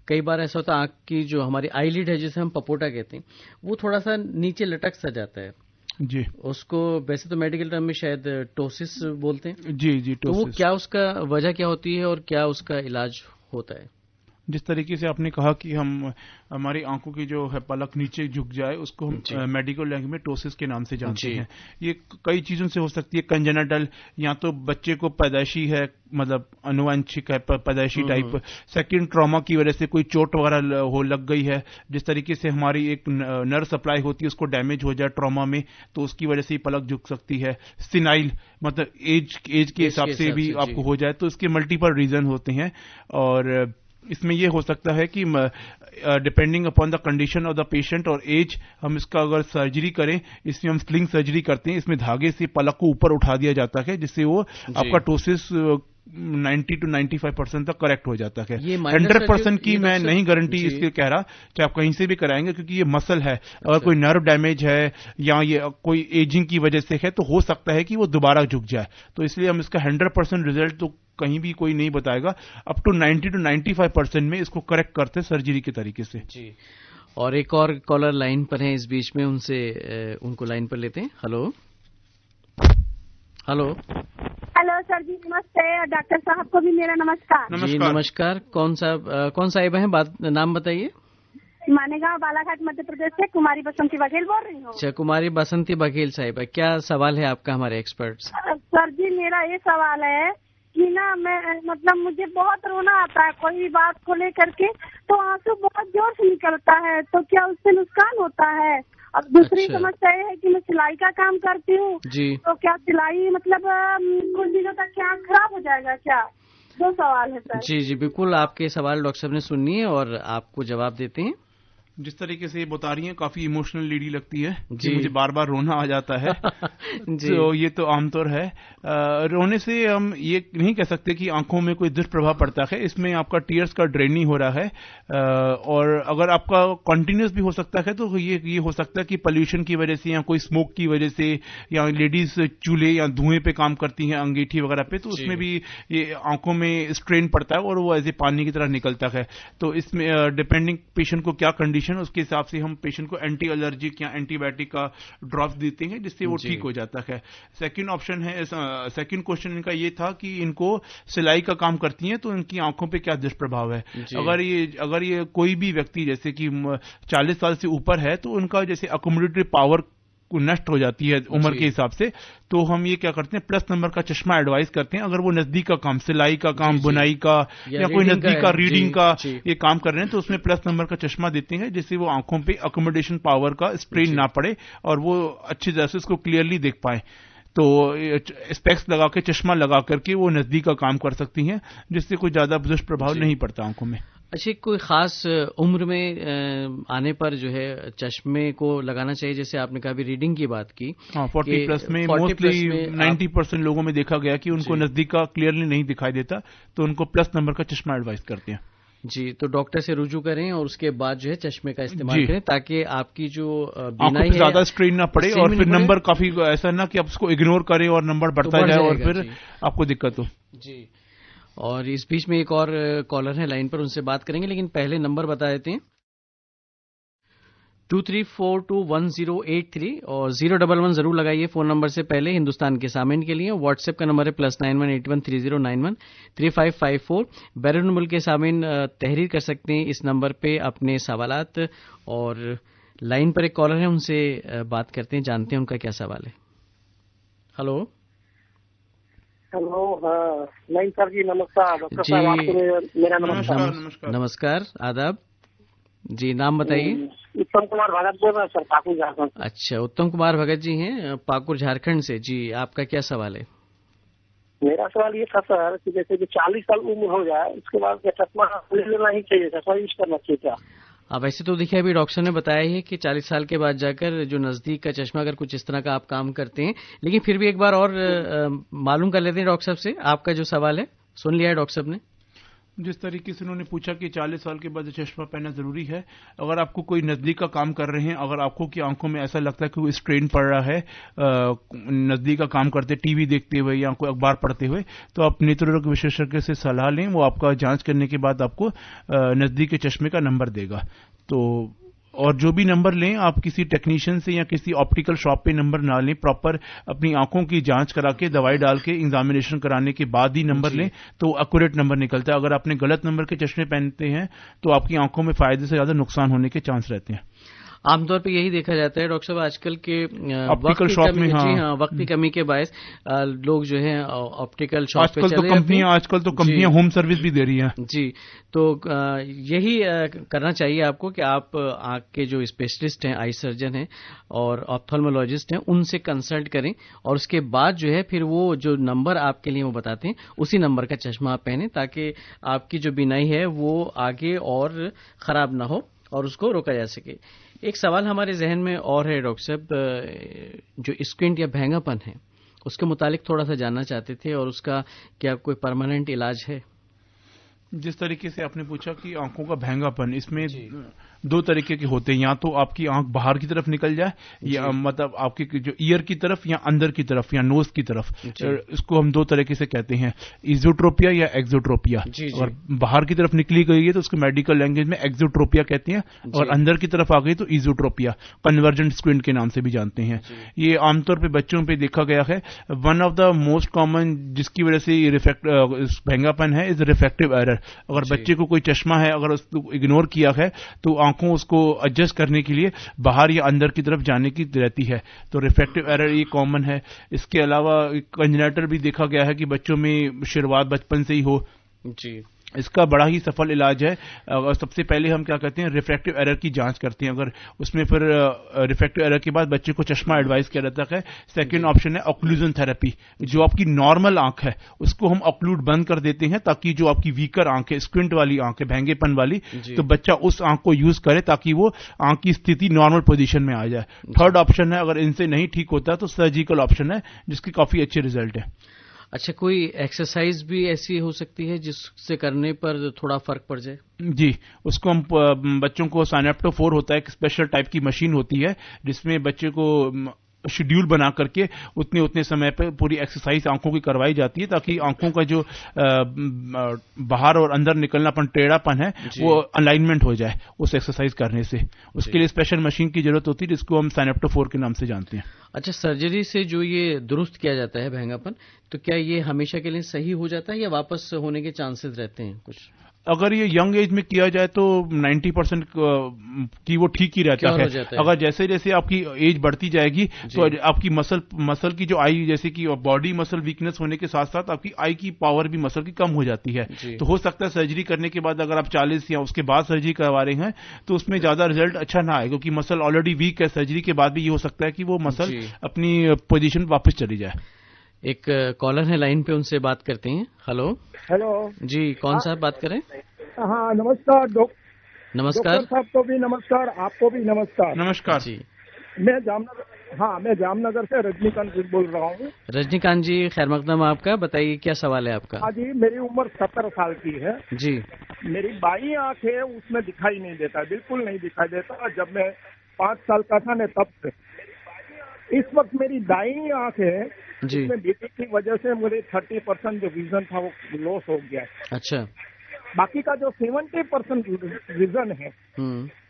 कई बार ऐसा होता है आंख की जो हमारी आईलिड है जिसे हम पपोटा कहते हैं वो थोड़ा सा नीचे लटक सा जाता है जी। उसको वैसे तो मेडिकल टर्म में शायद टोसिस बोलते हैं। जी तो वो क्या, उसका वजह क्या होती है और क्या उसका इलाज होता है? जिस तरीके से आपने कहा कि हमारी आंखों की जो है पलक नीचे झुक जाए उसको हम मेडिकल लैंग्वेज में टोसिस के नाम से जानते हैं। ये कई चीजों से हो सकती है। कंजेनिटल, या तो बच्चे को पैदाइशी है, मतलब अनुवांशिक है, पैदाइशी टाइप। सेकंड, ट्रॉमा की वजह से कोई चोट वगैरह हो लग गई है, जिस तरीके से हमारी एक नर्व सप्लाई होती है उसको डैमेज हो जाए ट्रॉमा में तो उसकी वजह से ही पलक झुक सकती है। सिनाइल, मतलब एज के हिसाब से भी आपको हो जाए, तो इसके मल्टीपल रीजन होते हैं। और इसमें यह हो सकता है कि depending upon the condition of the patient और एज, हम इसका अगर सर्जरी करें, इसमें हम स्लिंग सर्जरी करते हैं। इसमें धागे से पलक को ऊपर उठा दिया जाता है जिससे वो आपका टोसिस 90 to 95% तक करेक्ट हो जाता है। 100% की मैं नहीं गारंटी इसके कह रहा कि आप कहीं से भी कराएंगे, क्योंकि ये मसल है। अगर कोई नर्व डैमेज है या ये कोई एजिंग की वजह से है तो हो सकता है कि वो दोबारा झुक जाए। तो इसलिए हम इसका 100% रिजल्ट तो कहीं भी कोई नहीं बताएगा। अप टू 90 to 95% में इसको करेक्ट करते सर्जरी के तरीके से जी। और एक और कॉलर लाइन पर है इस बीच में, उनको लाइन पर लेते हैं। हेलो हेलो हेलो सर जी, नमस्ते। डॉक्टर साहब को भी मेरा नमस्कार। जी नमस्कार। कौन साहिब हैं, नाम बताइए। मानेगांव, बालाघाट, मध्य प्रदेश से कुमारी बसंती बघेल बोल रही हूँ। अच्छा, कुमारी बसंती बघेल साहिबा, क्या सवाल है आपका हमारे एक्सपर्ट? सर जी, मेरा ये सवाल है कि ना, मैं मतलब मुझे बहुत रोना आता है कोई बात को लेकर के, तो आंसू बहुत जोर से निकलता है, तो क्या उससे नुकसान होता है? और दूसरी समस्या ये है कि मैं सिलाई का काम करती हूँ, तो क्या सिलाई मतलब कुछ दिनों तक क्या आँख खराब हो जाएगा क्या? 2 सवाल है सर। जी बिल्कुल, आपके सवाल डॉक्टर साहब ने सुनिए और आपको जवाब देते हैं। जिस तरीके से ये बता रही हैं काफी इमोशनल लेडी लगती है जी, मुझे बार बार रोना आ जाता है जी। तो ये तो आमतौर है। रोने से हम ये नहीं कह सकते कि आंखों में कोई दुष्प्रभाव पड़ता है। इसमें आपका टीयर्स का ड्रेनिंग हो रहा है, और अगर आपका कंटिन्यूस भी हो सकता है तो ये हो सकता है कि पोल्यूशन की वजह से या कोई स्मोक की वजह से, या लेडीज चूल्हे या धुएं पे काम करती हैं अंगीठी वगैरह पे, तो उसमें भी ये आंखों में स्ट्रेन पड़ता है और वो ऐसे पानी की तरह निकलता है। तो इसमें डिपेंडिंग पेशेंट को क्या कंडीशन, उसके हिसाब से हम पेशेंट को एंटी एलर्जिक या एंटीबायोटिक का ड्रॉप्स देते हैं जिससे वो ठीक हो जाता है। सेकंड ऑप्शन है, सेकंड क्वेश्चन इनका ये था कि इनको सिलाई का काम करती हैं तो इनकी आंखों पे क्या दुष्प्रभाव है। अगर ये कोई भी व्यक्ति जैसे कि 40 साल से ऊपर है तो उनका जैसे अकोमोडेटरी पावर नष्ट हो जाती है उम्र के हिसाब से, तो हम ये क्या करते हैं, प्लस नंबर का चश्मा एडवाइस करते हैं। अगर वो नजदीक का काम, सिलाई का काम, बुनाई का या कोई नजदीक का रीडिंग का ये काम कर रहे हैं तो उसमें प्लस नंबर का चश्मा देते हैं जिससे वो आंखों पे अकोमोडेशन पावर का स्ट्रेन ना पड़े और वो अच्छी तरह से उसको क्लियरली देख पाए। तो स्पेक्स लगा के, चश्मा लगा करके वो नजदीक का काम कर सकती हैं जिससे कोई ज्यादा दुष्प्रभाव नहीं पड़ता आंखों में। अच्छा, कोई खास उम्र में आने पर जो है चश्मे को लगाना चाहिए? जैसे आपने कहा, रीडिंग की बात की, 40 प्लस में मोस्टली 90% लोगों में देखा गया कि उनको नजदीक का क्लियरली नहीं दिखाई देता, तो उनको प्लस नंबर का चश्मा एडवाइस करते हैं। जी, तो डॉक्टर से रुजू करें और उसके बाद जो है चश्मे का इस्तेमाल करें ताकि आपकी जो बीनाई है ज्यादा स्ट्रेन ना पड़े और फिर नंबर काफी ऐसा ना कि आप उसको इग्नोर करें और नंबर बढ़ता जाए और फिर आपको दिक्कत हो। जी, और इस बीच में एक और कॉलर है लाइन पर, उनसे बात करेंगे, लेकिन पहले नंबर बता देते हैं 23421083 और 011 जरूर लगाइए फोन नंबर से पहले हिंदुस्तान के सामेन के लिए। व्हाट्सएप का नंबर है +918130913554। बैरून मुल्क के सामेन तहरीर कर सकते हैं इस नंबर पे अपने सवालात। और लाइन पर एक कॉलर है, उनसे बात करते हैं, जानते हैं उनका क्या सवाल है। हेलो नहीं सर जी, नमस्कार डॉक्टर साहब, आपको मेरा नमस्कार। नमस्कार, आदाब जी, नाम बताइए। उत्तम कुमार भगत बोल रहे हैं सर, पाकुड़ झारखंड। अच्छा, उत्तम कुमार भगत जी हैं पाकुड़ झारखंड से। जी, आपका क्या सवाल है? मेरा सवाल ये था सर कि जैसे कि 40 साल उम्र हो जाए उसके बाद चश्मा ले लेना ही चाहिए, चश्मा यूज करना चाहिए क्या? वैसे तो देखिए अभी डॉक्टर ने बताया है कि 40 साल के बाद जाकर जो नजदीक का चश्मा अगर कुछ इस तरह का आप काम करते हैं, लेकिन फिर भी एक बार और मालूम कर लेते हैं डॉक्टर साहब से आपका जो सवाल है। सुन लिया है डॉक्टर साहब ने? जिस तरीके से उन्होंने पूछा कि 40 साल के बाद चश्मा पहनना जरूरी है, अगर आपको कोई नजदीक का काम कर रहे हैं, अगर आपको की आंखों में ऐसा लगता है कि कोई स्ट्रेन पड़ रहा है नजदीक का काम करते, टीवी देखते हुए या कोई अखबार पढ़ते हुए, तो आप नेत्र रोग विशेषज्ञ से सलाह लें। वो आपका जांच करने के बाद आपको नजदीक के चश्मे का नंबर देगा। तो और जो भी नंबर लें आप किसी टेक्नीशियन से या किसी ऑप्टिकल शॉप पे नंबर ना लें, प्रॉपर अपनी आंखों की जांच करा के दवाई डाल के एग्जामिनेशन कराने के बाद ही नंबर लें, तो एक्यूरेट नंबर निकलता है। अगर आपने गलत नंबर के चश्मे पहनते हैं तो आपकी आंखों में फायदे से ज्यादा नुकसान होने के चांस रहते हैं। आमतौर पे यही देखा जाता है डॉक्टर साहब आजकल के ऑप्टिकल शॉप में। वक्त की कमी के बायस लोग जो है ऑप्टिकल शॉप पे चले। आजकल तो कंपनियां होम सर्विस भी दे रही हैं। जी, तो यही करना चाहिए आपको कि आप आंख के जो स्पेशलिस्ट हैं, आई सर्जन हैं और ऑप्थेल्मोलॉजिस्ट हैं, उनसे कंसल्ट करें और उसके बाद जो है फिर वो जो नंबर आपके लिए वो बताते हैं उसी नंबर का चश्मा आप पहने, ताकि आपकी जो बीनाई है वो आगे और खराब ना हो और उसको रोका जा सके। एक सवाल हमारे जहन में और है डॉक्टर साहब, जो स्क्विंट या भैंगापन है उसके मुतालिक थोड़ा सा जानना चाहते थे, और उसका क्या कोई परमानेंट इलाज है? जिस तरीके से आपने पूछा कि आंखों का भैंगापन, इसमें दो तरीके के होते हैं। या तो आपकी आंख बाहर की तरफ निकल जाए, या मतलब आपकी जो ईयर की तरफ या अंदर की तरफ या नोज की तरफ, इसको हम दो तरीके से कहते हैं, इजोट्रोपिया या एक्सोट्रोपिया। और बाहर की तरफ निकली गई है तो उसको मेडिकल लैंग्वेज में एक्सोट्रोपिया कहते हैं, और अंदर की तरफ आ गई तो इजोट्रोपिया, कन्वर्जेंट स्क्विंट के नाम से भी जानते हैं। ये आमतौर पर बच्चों पर देखा गया है। One of the most common जिसकी वजह से भैंगापन है इज रिफ्रैक्टिव एरर। अगर बच्चे को कोई चश्मा है, अगर उसको इग्नोर किया है तो आंखों उसको एडजस्ट करने के लिए बाहर या अंदर की तरफ जाने की रहती है, तो रिफ्रैक्टिव एरर ये कॉमन है। इसके अलावा कंजेनिटल भी देखा गया है कि बच्चों में शुरुआत बचपन से ही हो। जी, इसका बड़ा ही सफल इलाज है। सबसे पहले हम क्या करते हैं, रिफ्रैक्टिव एरर की जांच करते हैं। अगर उसमें फिर रिफ्रैक्टिव एरर के बाद बच्चे को चश्मा एडवाइस किया जाता है। सेकंड ऑप्शन है ऑक्लूजन थेरेपी। जो आपकी नॉर्मल आंख है उसको हम ऑक्लूड बंद कर देते हैं, ताकि जो आपकी वीकर आंख है, स्क्विंट वाली आंख है, भैंगेपन वाली, तो बच्चा उस आंख को यूज करे ताकि वो आंख की स्थिति नॉर्मल पोजीशन में आ जाए। थर्ड ऑप्शन है, अगर इनसे नहीं ठीक होता तो सर्जिकल ऑप्शन है, जिसकी काफी अच्छे रिजल्ट है। अच्छा, कोई एक्सरसाइज भी ऐसी हो सकती है जिससे करने पर थोड़ा फर्क पड़ जाए? जी, उसको हम बच्चों को साइनेप्टोफोर होता है, एक स्पेशल टाइप की मशीन होती है जिसमें बच्चे को शेड्यूल बना करके उतने समय पे पूरी एक्सरसाइज आंखों की करवाई जाती है, ताकि आंखों का जो बाहर और अंदर निकलनापन, टेढ़ापन है, वो अलाइनमेंट हो जाए उस एक्सरसाइज करने से। उसके लिए स्पेशल मशीन की जरूरत होती है जिसको हम साइनेप्टोफोर के नाम से जानते हैं। अच्छा, सर्जरी से जो ये दुरुस्त किया जाता है भैंगापन, तो क्या ये हमेशा के लिए सही हो जाता है या वापस होने के चांसेस रहते हैं कुछ? अगर ये यंग एज में किया जाए तो 90% की वो ठीक ही रहता है। अगर जैसे जैसे आपकी एज बढ़ती जाएगी तो आपकी मसल की जो आई, जैसे कि बॉडी मसल वीकनेस होने के साथ साथ आपकी आई की पावर भी मसल की कम हो जाती है। तो हो सकता है सर्जरी करने के बाद, अगर आप 40 या उसके बाद सर्जरी करवा रहे हैं, तो उसमें ज्यादा रिजल्ट अच्छा ना आए, क्योंकि मसल ऑलरेडी वीक है। सर्जरी के बाद भी ये हो सकता है कि वो मसल अपनी पोजीशन वापस चली जाए। एक कॉलर है लाइन पे, उनसे बात करते हैं। हेलो जी, कौन सा बात करें? हाँ, नमस्कार नमस्कार साहब को भी नमस्कार, आपको भी नमस्कार। नमस्कार जी, मैं हाँ, मैं जामनगर से रजनीकांत जी बोल रहा हूँ। रजनीकांत जी, खैर मकदम आपका, बताइए क्या सवाल है आपका। हाँ जी, मेरी उम्र 70 साल की है जी। मेरी बाई आंख है, उसमें दिखाई नहीं देता, बिल्कुल नहीं दिखाई देता। जब मैं 5 साल का था न तब से। इस वक्त मेरी दाईं आंख है, उसमें बीपी की वजह से मेरे 30% जो विजन था वो लॉस हो गया है। अच्छा। बाकी का जो 70% विजन है,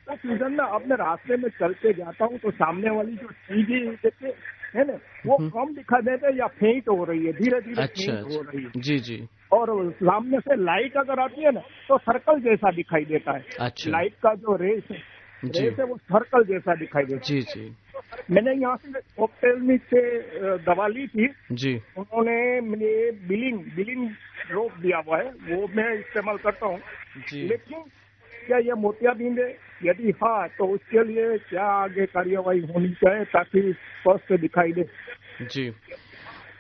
उस विजन में अब मैं रास्ते में चल के जाता हूँ तो सामने वाली जो चीजें है ना, वो कम दिखाई देते हैं या फेंट हो रही है, धीरे धीरे फेंट हो रही है। जी जी। और सामने से लाइट अगर आती है ना तो सर्कल जैसा दिखाई देता है। अच्छा। लाइट का जो रेस है वो सर्कल जैसा दिखाई देता है। जी जी। मैंने यहाँ से ऑप्थेल्मिक से दवा ली थी जी। उन्होंने मुझे बिलिंग ड्रॉप दिया हुआ है, वो मैं इस्तेमाल करता हूँ। लेकिन क्या यह मोतियाबिंद है? यदि हाँ तो उसके लिए क्या आगे कार्यवाही होनी चाहिए ताकि स्पष्ट दिखाई दे? जी,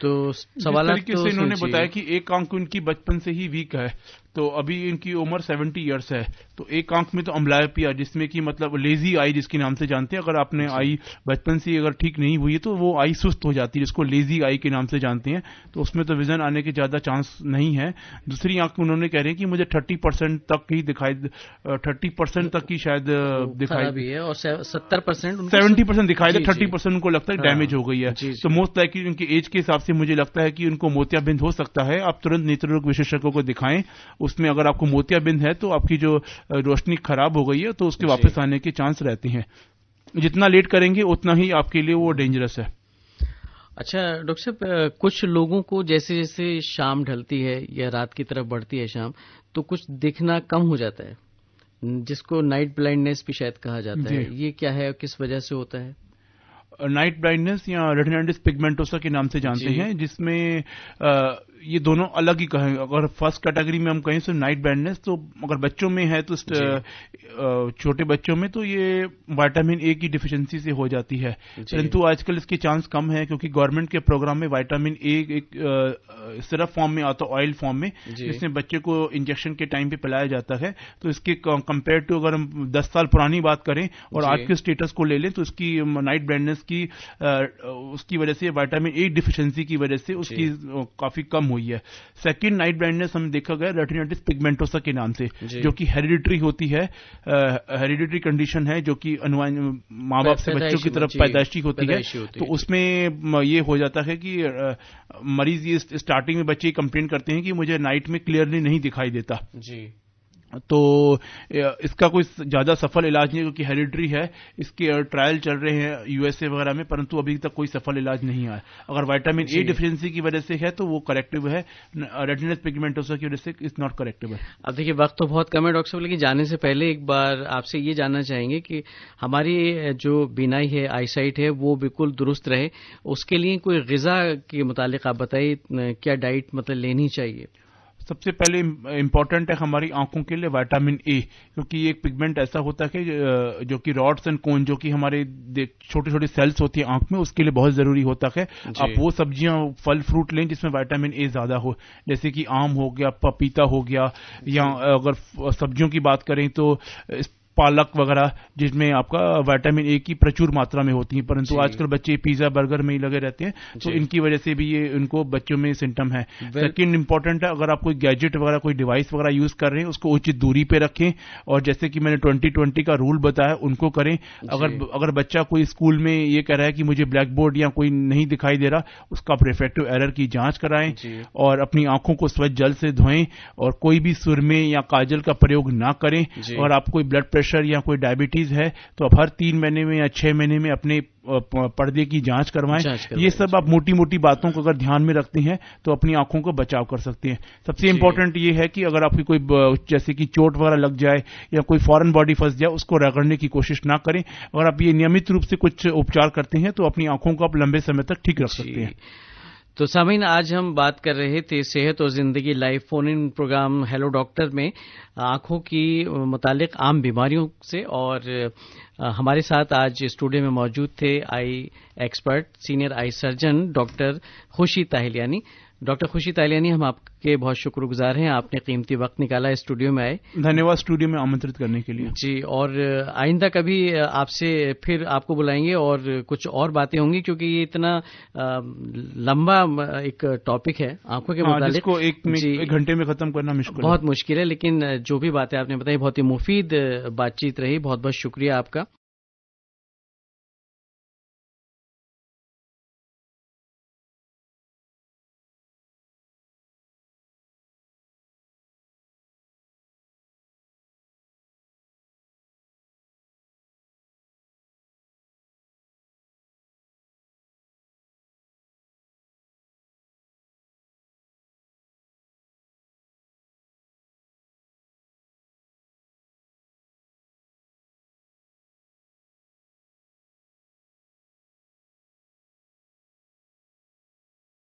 तो सवाल तरीके से इन्होंने बताया कि एक आंख उनकी बचपन से ही वीक है, तो अभी इनकी उम्र 70 इयर्स है, तो एक आंख में तो अम्ब्लायोपिया, जिसमें कि मतलब लेजी आई जिसके नाम से जानते हैं, अगर आपने आई बचपन से अगर ठीक नहीं हुई है तो वो आई सुस्त हो जाती है, जिसको लेजी आई के नाम से जानते हैं, तो उसमें तो विजन आने के ज्यादा चांस नहीं है। दूसरी आंख में उन्होंने कह रहे हैं कि मुझे 30% तक ही दिखाई 30% तक ही शायद दिखाई भी है और 70% 70% दिखाई दे, 30% उनको लगता है डैमेज हो गई है। तो मोस्ट लाइकली उनकी एज के हिसाब से मुझे लगता है कि उनको मोतियाबिंद हो सकता है। आप तुरंत नेत्र रोग विशेषज्ञ को दिखाएं, उसमें अगर आपको मोतियाबिंद है तो आपकी जो रोशनी खराब हो गई है तो उसके वापस आने के चांस रहते हैं। जितना लेट करेंगे उतना ही आपके लिए वो डेंजरस है। अच्छा डॉक्टर साहब, कुछ लोगों को जैसे जैसे शाम ढलती है या रात की तरफ बढ़ती है शाम, तो कुछ दिखना कम हो जाता है, जिसको नाइट ब्लाइंडनेस भी शायद कहा जाता है। ये क्या है और किस वजह से होता है? नाइट ब्लाइंडनेस या रेटिनाइटिस पिगमेंटोसा के नाम से जानते हैं, जिसमें ये दोनों अलग ही कहें। अगर फर्स्ट कैटेगरी में हम कहें तो नाइट ब्लाइंडनेस, तो अगर बच्चों में है तो छोटे बच्चों में तो ये विटामिन ए की डिफिशियंसी से हो जाती है, परंतु आजकल इसके चांस कम है क्योंकि गवर्नमेंट के प्रोग्राम में विटामिन ए एक सिरप फॉर्म में आता है, ऑयल फॉर्म में, जिसमें बच्चे को इंजेक्शन के टाइम पे पिलाया जाता है। तो इसके कंपेयर टू अगर हम 10 साल पुरानी बात करें और आज के स्टेटस को ले लें तो इसकी नाइट ब्लाइंडनेस की उसकी वजह से विटामिन ए डिफिशियंसी की वजह से उसकी काफी कम हुई है। सेकंड नाइट ब्लाइंडनेस हमें देखा गया रेटिनाइटिस पिगमेंटोसा के नाम से, जो कि हेरिडिटरी होती है, हेरिडिटरी कंडीशन है जो कि माँ बाप से बच्चों की तरफ पैदाइशी होती है। तो उसमें ये हो जाता है कि मरीज ये स्टार्टिंग में बच्चे कंप्लेन करते हैं कि मुझे नाइट में क्लियरली नहीं दिखाई देता जी। तो इसका कोई ज्यादा सफल इलाज नहीं क्योंकि हेरिडिटरी है। इसके ट्रायल चल रहे हैं यूएसए वगैरह में, परंतु अभी तक कोई सफल इलाज नहीं आया। अगर विटामिन ए डिफिशियंसी की वजह से है तो वो करेक्टिव है, रेटिनाइटिस पिगमेंटोसा की वजह से इज नॉट करेक्टिव है। अब देखिए वक्त तो बहुत कम है डॉक्टर साहब, लेकिन जाने से पहले एक बार आपसे ये जानना चाहेंगे कि हमारी जो बीनाई है, आईसाइट है, वो बिल्कुल दुरुस्त रहे, उसके लिए कोई ग़िज़ा के मुतालिक आप बताइए क्या डाइट मतलब लेनी चाहिए? सबसे पहले इम्पोर्टेंट है हमारी आंखों के लिए विटामिन ए, क्योंकि ये एक पिगमेंट ऐसा होता है कि जो कि रॉड्स एंड कोन, जो कि हमारे छोटे छोटे सेल्स होती है आंख में, उसके लिए बहुत जरूरी होता है। आप वो सब्जियां फल फ्रूट लें जिसमें विटामिन ए ज्यादा हो, जैसे कि आम हो गया, पपीता हो गया, या अगर सब्जियों की बात करें तो पालक वगैरह, जिसमें आपका विटामिन ए की प्रचुर मात्रा में होती है। परंतु आजकल बच्चे पिज्जा बर्गर में ही लगे रहते हैं, तो इनकी वजह से भी ये उनको बच्चों में सिम्टम है। सेकंड इंपॉर्टेंट है, अगर आप कोई गैजेट वगैरह कोई डिवाइस वगैरह यूज कर रहे हैं उसको उचित दूरी पे रखें, और जैसे कि मैंने 2020 का रूल बताया उनको करें। अगर बच्चा कोई स्कूल में ये कह रहा है कि मुझे ब्लैक बोर्ड या कोई नहीं दिखाई दे रहा, उसका आप रिफ्रैक्टिव एरर की जांच कराएं और अपनी आंखों को स्वच्छ जल से धोएं, और कोई भी सुरमे या काजल का प्रयोग ना करें। और आप कोई ब्लड प्रेशर या कोई डायबिटीज है तो आप हर 3 महीने में या 6 महीने में अपने पर्दे की जांच करवाएं। ये सब आप मोटी मोटी बातों को अगर ध्यान में रखते हैं तो अपनी आंखों को बचाव कर सकते हैं। सबसे इंपॉर्टेंट ये है कि अगर आपकी कोई जैसे कि चोट वगैरह लग जाए या कोई फॉरेन बॉडी फंस जाए, उसको रगड़ने की कोशिश ना करें। अगर आप ये नियमित रूप से कुछ उपचार करते हैं तो अपनी आंखों को आप लंबे समय तक ठीक रख सकते हैं। तो सामीन, आज हम बात कर रहे थे सेहत और जिंदगी live phone in programme hello doctor में आंखों की मुतालिक आम बीमारियों से, और हमारे साथ आज स्टूडियो में मौजूद थे eye expert senior eye surgeon doctor Khushi Tahiliani. Doctor Khurshid तालियानी, हम आपके बहुत शुक्रगुजार हैं, आपने कीमती वक्त निकाला, स्टूडियो में आए। धन्यवाद स्टूडियो में आमंत्रित करने के लिए। जी, और आइंदा कभी आपसे फिर आपको बुलाएंगे और कुछ और बातें होंगी, क्योंकि ये इतना लंबा एक टॉपिक है आंखों के मुतालिक, जिसको एक घंटे में खत्म करना बहुत मुश्किल है, लेकिन जो भी बातें आपने बताई बहुत ही मुफीद बातचीत रही। बहुत बहुत शुक्रिया आपका।